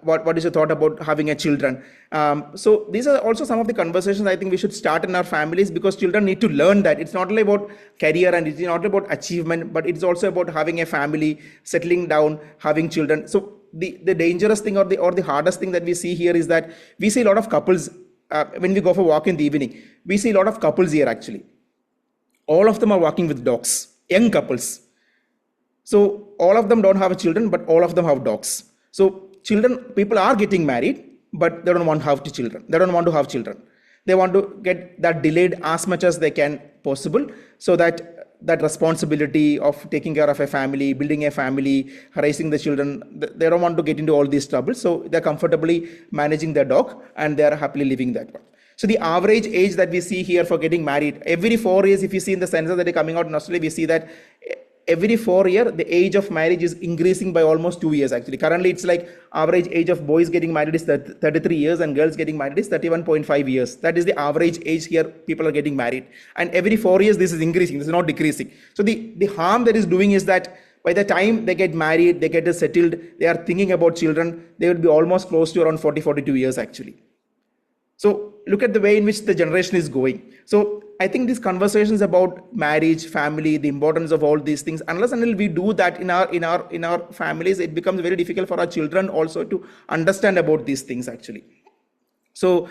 what is your thought about having a children? So these are also some of the conversations I think we should start in our families, because children need to learn that it's not only about career and it's not about achievement, but it's also about having a family, settling down, having children. So the dangerous thing or the hardest thing that we see here is that we see a lot of couples, when we go for a walk in the evening, we see a lot of couples here actually. All of them are walking with dogs, young couples. So all of them don't have children, but all of them have dogs. So people are getting married, but they don't want to have children. They don't want to have children. They want to get that delayed as much as they can possible, so that responsibility of taking care of a family, building a family, raising the children, they don't want to get into all these troubles. So they're comfortably managing their dog and they are happily living that one. So the average age that we see here for getting married, every 4 years, if you see in the census that are coming out in Australia, we see that every 4 years, the age of marriage is increasing by almost 2 years actually. Currently, it's like average age of boys getting married is 33 years and girls getting married is 31.5 years. That is the average age here people are getting married. And every 4 years, this is increasing, this is not decreasing. So the harm that is doing is that by the time they get married, they get settled, they are thinking about children, they will be almost close to around 40, 42 years actually. So look at the way in which the generation is going. So I think these conversations about marriage, family, the importance of all these things, unless until we do that in our families, it becomes very difficult for our children also to understand about these things actually. So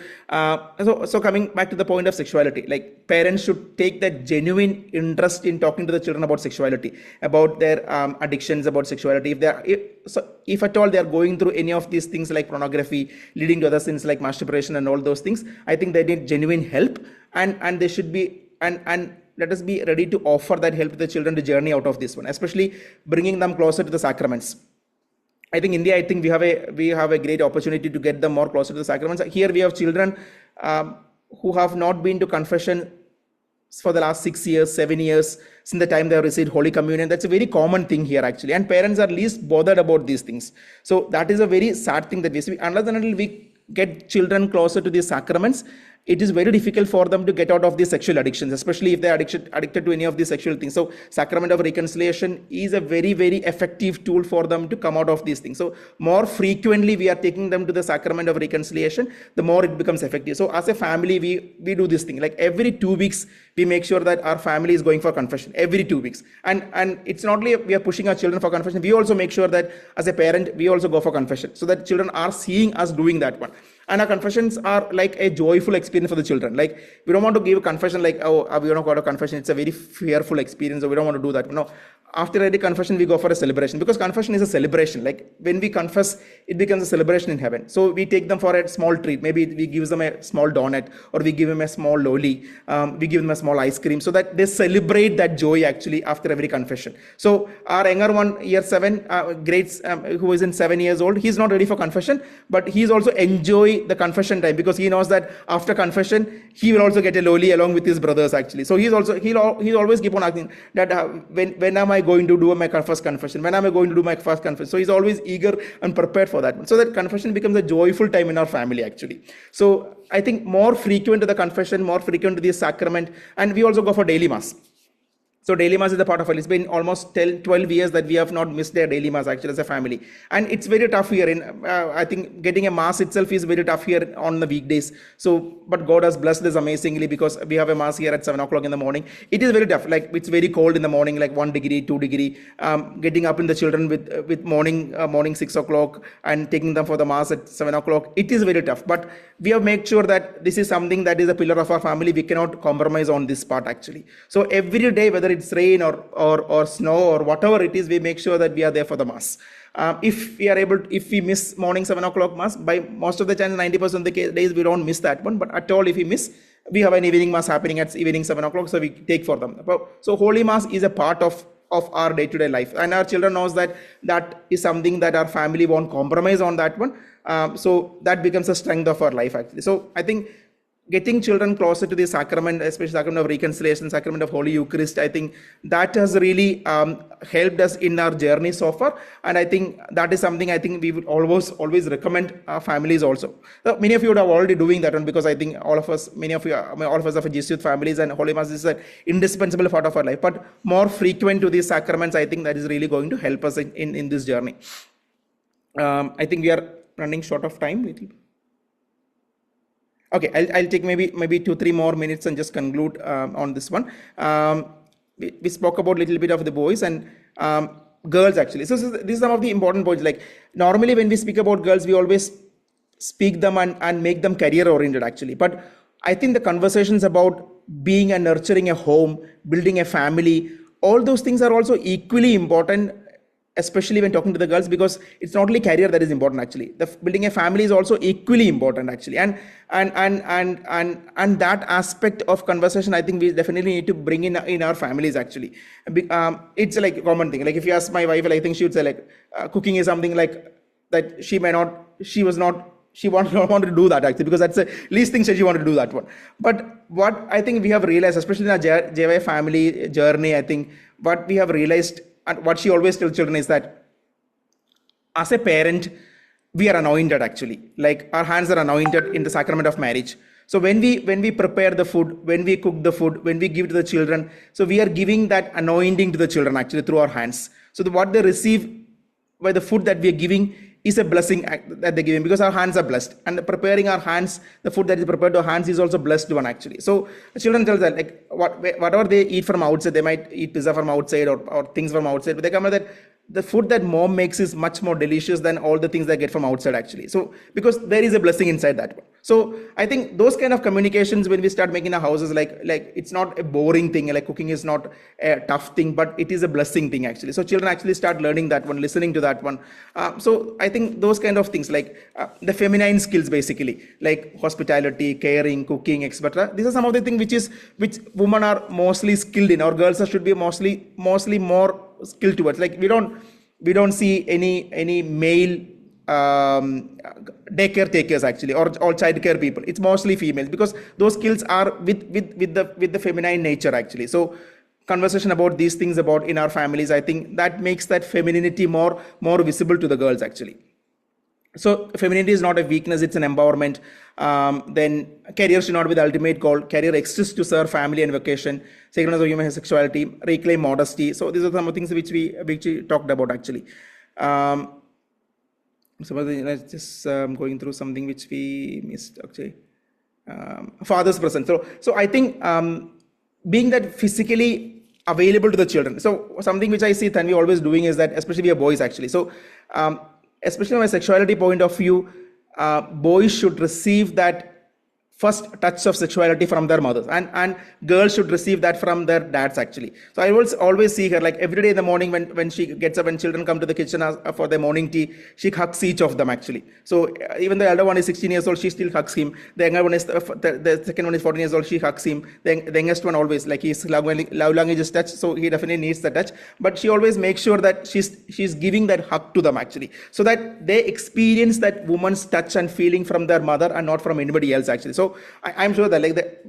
coming back to the point of sexuality, like parents should take that genuine interest in talking to the children about sexuality, about their addictions, about sexuality. If at all they are going through any of these things like pornography, leading to other sins like masturbation and all those things, I think they need genuine help, and they should be and let us be ready to offer that help to the children to journey out of this one, especially bringing them closer to the sacraments. I think India, I think we have a great opportunity to get them more closer to the sacraments. Here we have children who have not been to confession for the last 6 years, 7 years, since the time they have received Holy Communion. That's a very common thing here actually. And parents are least bothered about these things. So that is a very sad thing that we see. Unless and until we get children closer to these sacraments, it is very difficult for them to get out of these sexual addictions, especially if they are addicted to any of these sexual things. So sacrament of reconciliation is a very, very effective tool for them to come out of these things. So more frequently we are taking them to the sacrament of reconciliation, the more it becomes effective. So as a family, we do this thing. Like every 2 weeks, we make sure that our family is going for confession every 2 weeks. And it's not only we are pushing our children for confession, we also make sure that as a parent, we also go for confession, so that children are seeing us doing that one. And our confessions are like a joyful experience for the children. Like we don't want to give a confession like, oh, we don't got a confession, it's a very fearful experience, so we don't want to do that. No. After every confession, we go for a celebration, because confession is a celebration. Like when we confess, it becomes a celebration in heaven. So we take them for a small treat. Maybe we give them a small donut, or we give them a small lolly, we give them a small ice cream, so that they celebrate that joy actually after every confession. So our younger one, year 7, grades, who is in 7 years old, he's not ready for confession, but he's also enjoy the confession time, because he knows that after confession, he will also get a lolly along with his brothers actually. So he'll always keep on asking that when am I going to do my first confession? When am I going to do my first confession? So he's always eager and prepared for that. So that confession becomes a joyful time in our family actually. So I think more frequent to the confession, more frequent to the sacrament, and we also go for daily mass. So daily mass is a part of it. It's been almost 12 years that we have not missed their daily mass actually as a family. And it's very tough here. I think getting a mass itself is very tough here on the weekdays. So, but God has blessed us amazingly because we have a mass here at 7 o'clock in the morning. It is very tough. Like it's very cold in the morning, like 1 degree, 2 degree. Getting up in the children with morning 6 o'clock and taking them for the mass at 7 o'clock. It is very tough. But we have made sure that this is something that is a pillar of our family. We cannot compromise on this part actually. So every day, whether it's rain or snow or whatever it is, we make sure that we are there for the mass. If we miss morning 7 o'clock mass, by most of the time, 90% of the days we don't miss that one. But at all, if we miss, we have an evening mass happening at evening 7 o'clock, so we take for them. So holy mass is a part of our day-to-day life, and our children knows that is something that our family won't compromise on that one. So that becomes a strength of our life actually. So I think getting children closer to the sacrament, especially sacrament of reconciliation, sacrament of Holy Eucharist, I think that has really helped us in our journey so far. And I think that is something I think we would always recommend our families also. So many of you are already doing that one, because I think all of us have Jesuit families, and Holy Mass is an indispensable part of our life. But more frequent to these sacraments, I think that is really going to help us in this journey. I think we are running short of time. Okay, I'll take maybe 2-3 more minutes and just conclude on this one. We spoke about a little bit of the boys and girls actually. So these are some of the important points. Like normally when we speak about girls, we always speak them and make them career oriented actually. But I think the conversations about being and nurturing a home, building a family, all those things are also equally important, especially when talking to the girls, because it's not only career that is important actually. The building a family is also equally important actually, and that aspect of conversation I think we definitely need to bring in our families actually. It's like a common thing. Like if you ask my wife, I think she would say like cooking is something like that she won't want to do that actually, because that's the least thing she wanted to do that one. But what I think we have realized, especially in our JY family journey, I think what we have realized, and what she always tells children, is that as a parent, we are anointed actually. Like our hands are anointed in the sacrament of marriage. So when we prepare the food, when we cook the food, when we give to the children, so we are giving that anointing to the children actually through our hands. So what they receive by the food that we are giving is a blessing that they're giving, because our hands are blessed, and preparing our hands, the food that is prepared to our hands is also blessed one actually. So the children tell that like whatever they eat from outside, they might eat pizza from outside or things from outside, but they come with that the food that mom makes is much more delicious than all the things they get from outside actually. So because there is a blessing inside that one. So I think those kind of communications, when we start making our houses, like it's not a boring thing, like cooking is not a tough thing, but it is a blessing thing actually. So children actually start learning that one, listening to that one. So I think those kind of things, like the feminine skills basically, like hospitality, caring, cooking, etc. These are some of the things which women are mostly skilled in, or girls should be mostly more skilled towards. Like we don't see any male daycare takers actually, or childcare people. It's mostly females, because those skills are with the feminine nature actually. So conversation about these things about in our families, I think that makes that femininity more visible to the girls actually. So femininity is not a weakness, it's an empowerment. Then career should not be the ultimate goal. Career exists to serve family and vocation. Sacredness of human sexuality, reclaim modesty. So these are some of the things which we talked about actually. Let's just going through something which we missed actually. Father's presence. So I think being that physically available to the children. So something which I see Tanvi always doing is that, especially we are boys actually. So especially from a sexuality point of view, boys should receive that first touch of sexuality from their mothers, and girls should receive that from their dads actually. So I will always see her, like every day in the morning when she gets up, when children come to the kitchen for their morning tea, she hugs each of them actually. So even the elder one is 16 years old, she still hugs him. The younger one is the second one is 14 years old, she hugs him. The youngest one always, like his love language is touch, so he definitely needs the touch, but she always makes sure that she's giving that hug to them actually, so that they experience that woman's touch and feeling from their mother and not from anybody else actually. So I'm sure that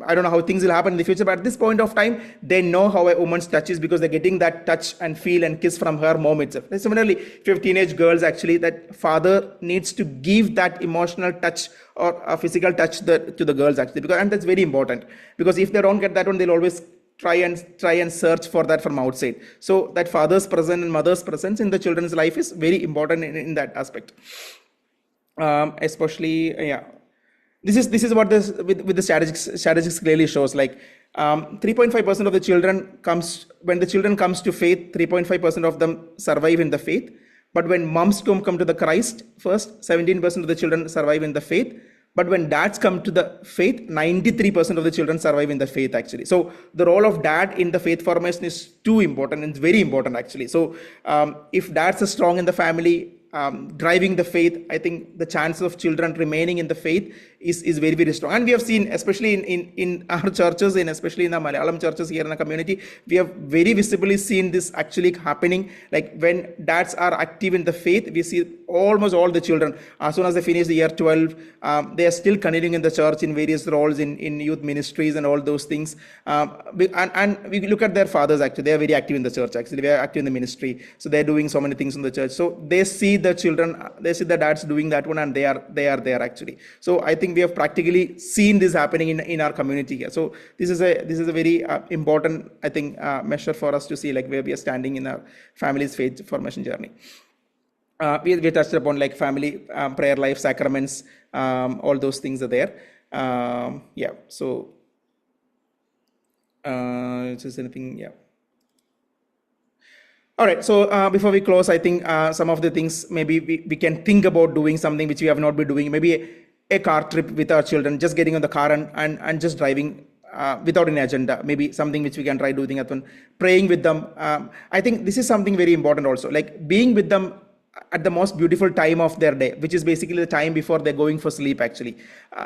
I don't know how things will happen in the future, but at this point of time, they know how a woman's touch is, because they're getting that touch and feel and kiss from her mom itself. And similarly, if you have teenage girls actually, that father needs to give that emotional touch or a physical touch to the girls actually, and that's very important, because if they don't get that one, they'll always try and search for that from outside. So that father's presence and mother's presence in the children's life is very important in that aspect. Especially, yeah, this is what this with the statistics clearly shows. Like 3.5% of the children comes when the children comes to faith, 3.5% of them survive in the faith. But when moms come to the Christ first, 17% of the children survive in the faith. But when dads come to the faith, 93% of the children survive in the faith actually. So the role of dad in the faith formation is too important. It's very important actually. So if dads are strong in the family, driving the faith, I think the chances of children remaining in the faith is very, very strong. And we have seen, especially in our churches, and especially in the Malayalam churches here in the community, we have very visibly seen this actually happening. Like when dads are active in the faith, we see almost all the children, as soon as they finish the year 12, they are still continuing in the church in various roles in youth ministries and all those things. And we look at their fathers actually, they are very active in the church actually, they are active in the ministry. So they are doing so many things in the church. So they see the children, they see the dads doing that one, and they are there actually. So I think we have practically seen this happening in our community here. So this is a very important, I think, measure for us to see like where we are standing in our family's faith formation journey. We touched upon like family prayer life, sacraments, all those things are there. Yeah. So is anything? Yeah. All right, so before we close, I think some of the things maybe we can think about doing something which we have not been doing. Maybe a car trip with our children, just getting on the car and just driving without an agenda. Maybe something which we can try doing at one. Praying with them. I think this is something very important also. Like being with them at the most beautiful time of their day, which is basically the time before they're going for sleep actually.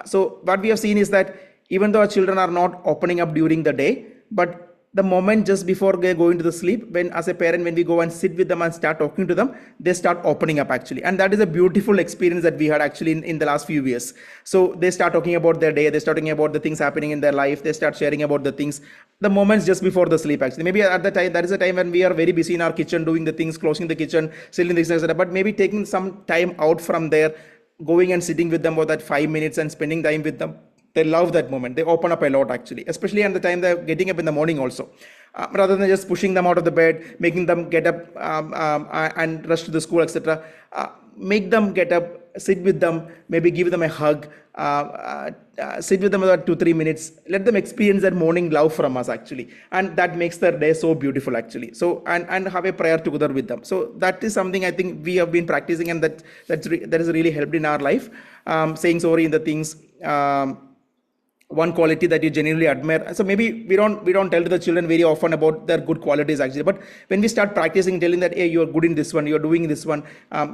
So what we have seen is that even though our children are not opening up during the day, but the moment just before they go into the sleep, when as a parent, when we go and sit with them and start talking to them, they start opening up actually. And that is a beautiful experience that we had actually in the last few years. So they start talking about their day, they start talking about the things happening in their life, they start sharing about the things, the moments just before the sleep actually. Maybe at the time, that is a time when we are very busy in our kitchen, doing the things, closing the kitchen, selling things, etc. But maybe taking some time out from there, going and sitting with them for that 5 minutes and spending time with them. They love that moment. They open up a lot actually, especially at the time they're getting up in the morning also. Rather than just pushing them out of the bed, making them get up and rush to the school, etc. Make them get up, sit with them, maybe give them a hug, sit with them about 2-3 minutes. Let them experience that morning love from us actually. And that makes their day so beautiful actually. So, and have a prayer together with them. So that is something I think we have been practicing, and that has really helped in our life. Saying sorry in the things, one quality that you genuinely admire. So maybe we don't tell to the children very often about their good qualities actually, but when we start practicing telling that, hey, you are good in this one, you are doing this one,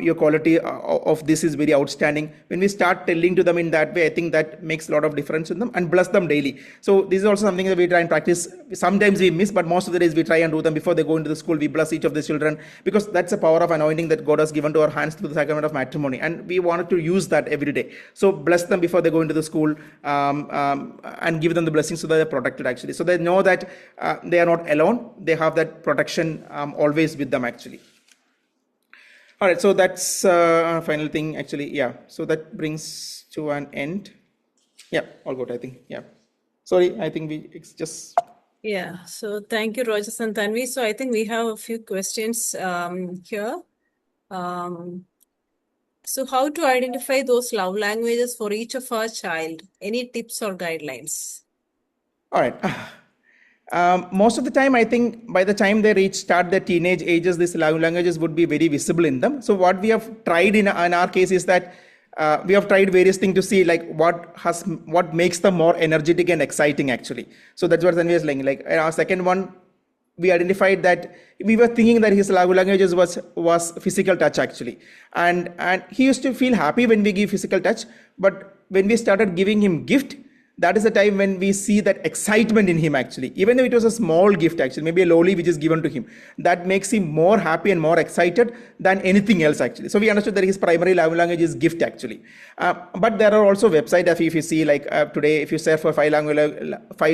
your quality of this is very outstanding. When we start telling to them in that way, I think that makes a lot of difference in them, and bless them daily. So this is also something that we try and practice. Sometimes we miss, but most of the days we try and do them before they go into the school. We bless each of the children, because that's a power of anointing that God has given to our hands through the sacrament of matrimony, and we wanted to use that every day. So bless them before they go into the school, and give them the blessings so that they're protected actually. So they know that they are not alone. They have that protection always with them actually. All right, so that's final thing actually. Yeah, so that brings to an end. Yeah, all good, I think. Yeah. Sorry, I think it's just... Yeah, so thank you, Rogers and Tanvi. So I think we have a few questions here. So how to identify those love languages for each of our child? Any tips or guidelines? All right. Most of the time, I think by the time they start their teenage ages, these love languages would be very visible in them. So what we have tried in our case is that we have tried various things to see like what makes them more energetic and exciting actually. So that's what Tanvi is saying. Like our second one, we identified that we were thinking that his love languages was physical touch actually, and he used to feel happy when we give physical touch, but when we started giving him gift, that is the time when we see that excitement in him actually. Even though it was a small gift actually, maybe a lolly which is given to him, that makes him more happy and more excited than anything else actually. So we understood that his primary love language is gift actually. But there are also websites, if you see like today, if you search for 5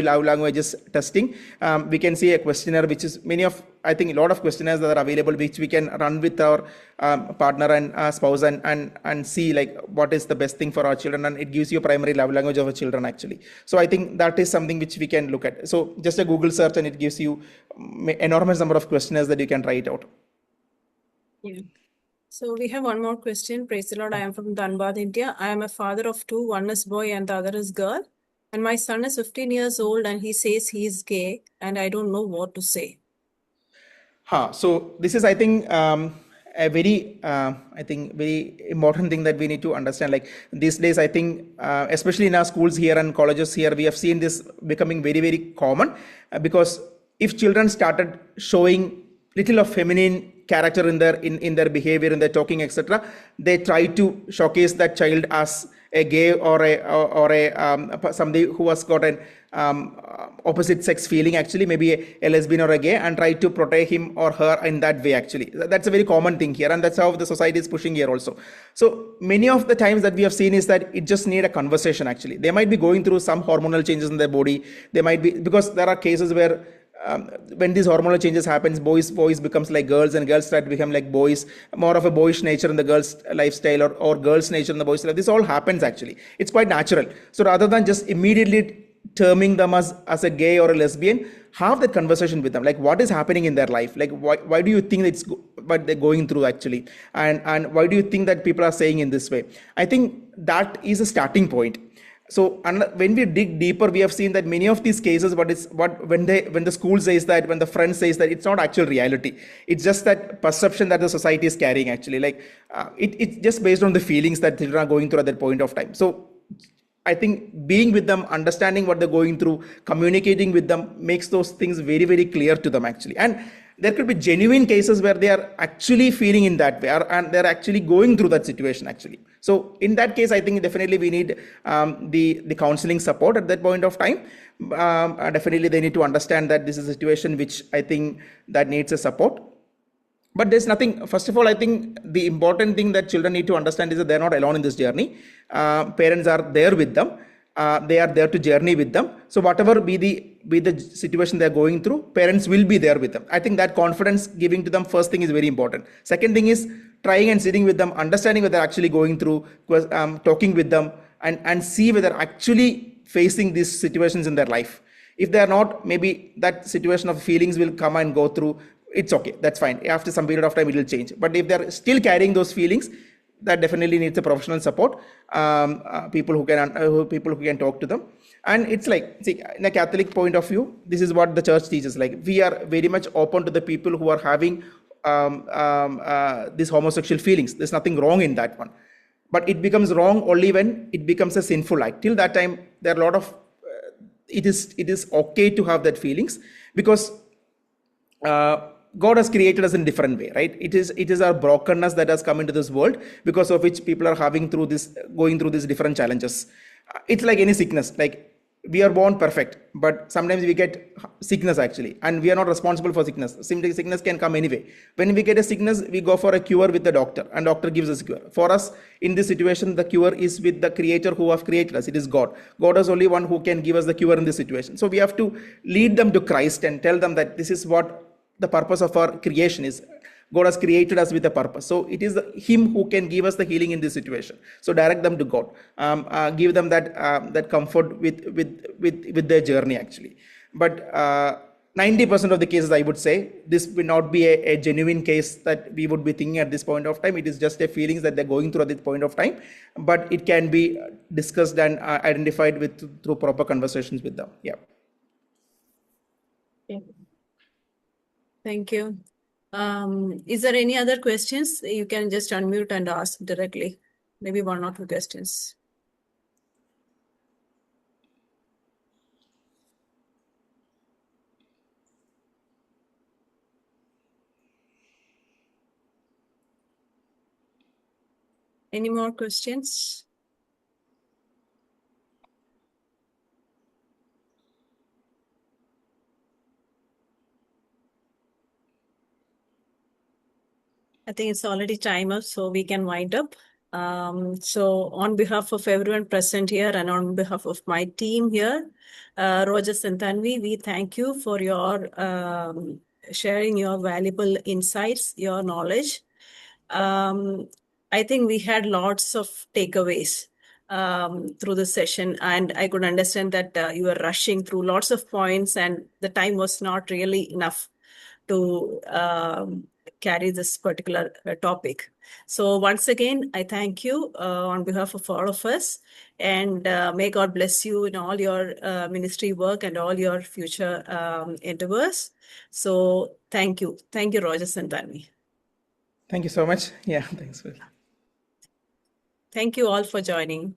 love languages testing, we can see a questionnaire which is I think a lot of questionnaires that are available, which we can run with our partner and spouse and see like what is the best thing for our children, and it gives you a primary love language of our children actually. So I think that is something which we can look at. So just a Google search and it gives you enormous number of questionnaires that you can write out. Yeah. So we have one more question. Praise the Lord. I am from Dhanbad, India. I am a father of two. One is boy and the other is girl. And my son is 15 years old and he says he is gay and I don't know what to say. So this is, I think, a very, I think, very important thing that we need to understand. Like these days, I think, especially in our schools here and colleges here, we have seen this becoming very, very common because if children started showing little of feminine character in their behavior, in their talking, etc., they try to showcase that child as a gay or a somebody who has got an opposite sex feeling, actually maybe a lesbian or a gay, and try to portray him or her in that way. Actually, that's a very common thing here, and that's how the society is pushing here also. So many of the times that we have seen is that it just need a conversation. Actually, they might be going through some hormonal changes in their body. They might be, because there are cases where when these hormonal changes happens, boys becomes like girls and girls start to become like boys, more of a boyish nature in the girls lifestyle, or girls nature in the boys life. This all happens actually. It's quite natural. So rather than just immediately terming them as a gay or a lesbian, have that conversation with them, like what is happening in their life, like why do you think it's what they're going through actually, and why do you think that people are saying in this way. I think that is a starting point. So when we dig deeper, we have seen that many of these cases, when the school says that, when the friend says that, it's not actual reality. It's just that perception that the society is carrying actually. Like it's just based on the feelings that children are going through at that point of time. So I think being with them, understanding what they're going through, communicating with them makes those things very, very clear to them actually. And there could be genuine cases where they are actually feeling in that way, and they're actually going through that situation actually. So in that case, I think definitely we need the counseling support at that point of time. Definitely they need to understand that this is a situation which I think that needs a support. But there's nothing, first of all, I think the important thing that children need to understand is that they're not alone in this journey. Parents are there with them. They are there to journey with them. So whatever be the situation they're going through, parents will be there with them. I think that confidence giving to them, first thing, is very important. Second thing is trying and sitting with them, understanding what they're actually going through, talking with them, and see whether they're actually facing these situations in their life. If they are not, maybe that situation of feelings will come and go through. It's okay, that's fine. After some period of time, it will change. But if they're still carrying those feelings, that definitely needs a professional support, people who can talk to them. And it's like, see, in a Catholic point of view, this is what the church teaches. Like, we are very much open to the people who are having these homosexual feelings. There's nothing wrong in that one. But it becomes wrong only when it becomes a sinful act. Till that time, there are a lot of, it is okay to have that feelings, because God has created us in a different way, right? It is our brokenness that has come into this world, because of which people are going through these different challenges. It's like any sickness. Like, we are born perfect, but sometimes we get sickness actually, and we are not responsible for sickness. Simply, sickness can come anyway. When we get a sickness, we go for a cure with the doctor, and doctor gives us a cure. For us, in this situation, the cure is with the Creator who have created us. It is God. God is only one who can give us the cure in this situation. So we have to lead them to Christ and tell them that this is what the purpose of our creation is. God has created us with a purpose. So it is Him who can give us the healing in this situation. So direct them to God. Give them that comfort with their journey actually. But 90% of the cases, I would say, this will not be a genuine case that we would be thinking at this point of time. It is just a feelings that they're going through at this point of time. But it can be discussed and identified through proper conversations with them. Yeah. Thank you. Is there any other questions? You can just unmute and ask directly. Maybe one or two questions. Any more questions? I think it's already time up, so we can wind up. So on behalf of everyone present here and on behalf of my team here, Rojas and Tanvi, we thank you for your sharing your valuable insights, your knowledge. I think we had lots of takeaways through the session, and I could understand that you were rushing through lots of points, and the time was not really enough to carry this particular topic. So once again, I thank you on behalf of all of us, and may God bless you in all your ministry work and all your future endeavors. So thank you. Thank you, Rogers and Tanvi. Thank you so much. Yeah, thanks, Will. Thank you all for joining.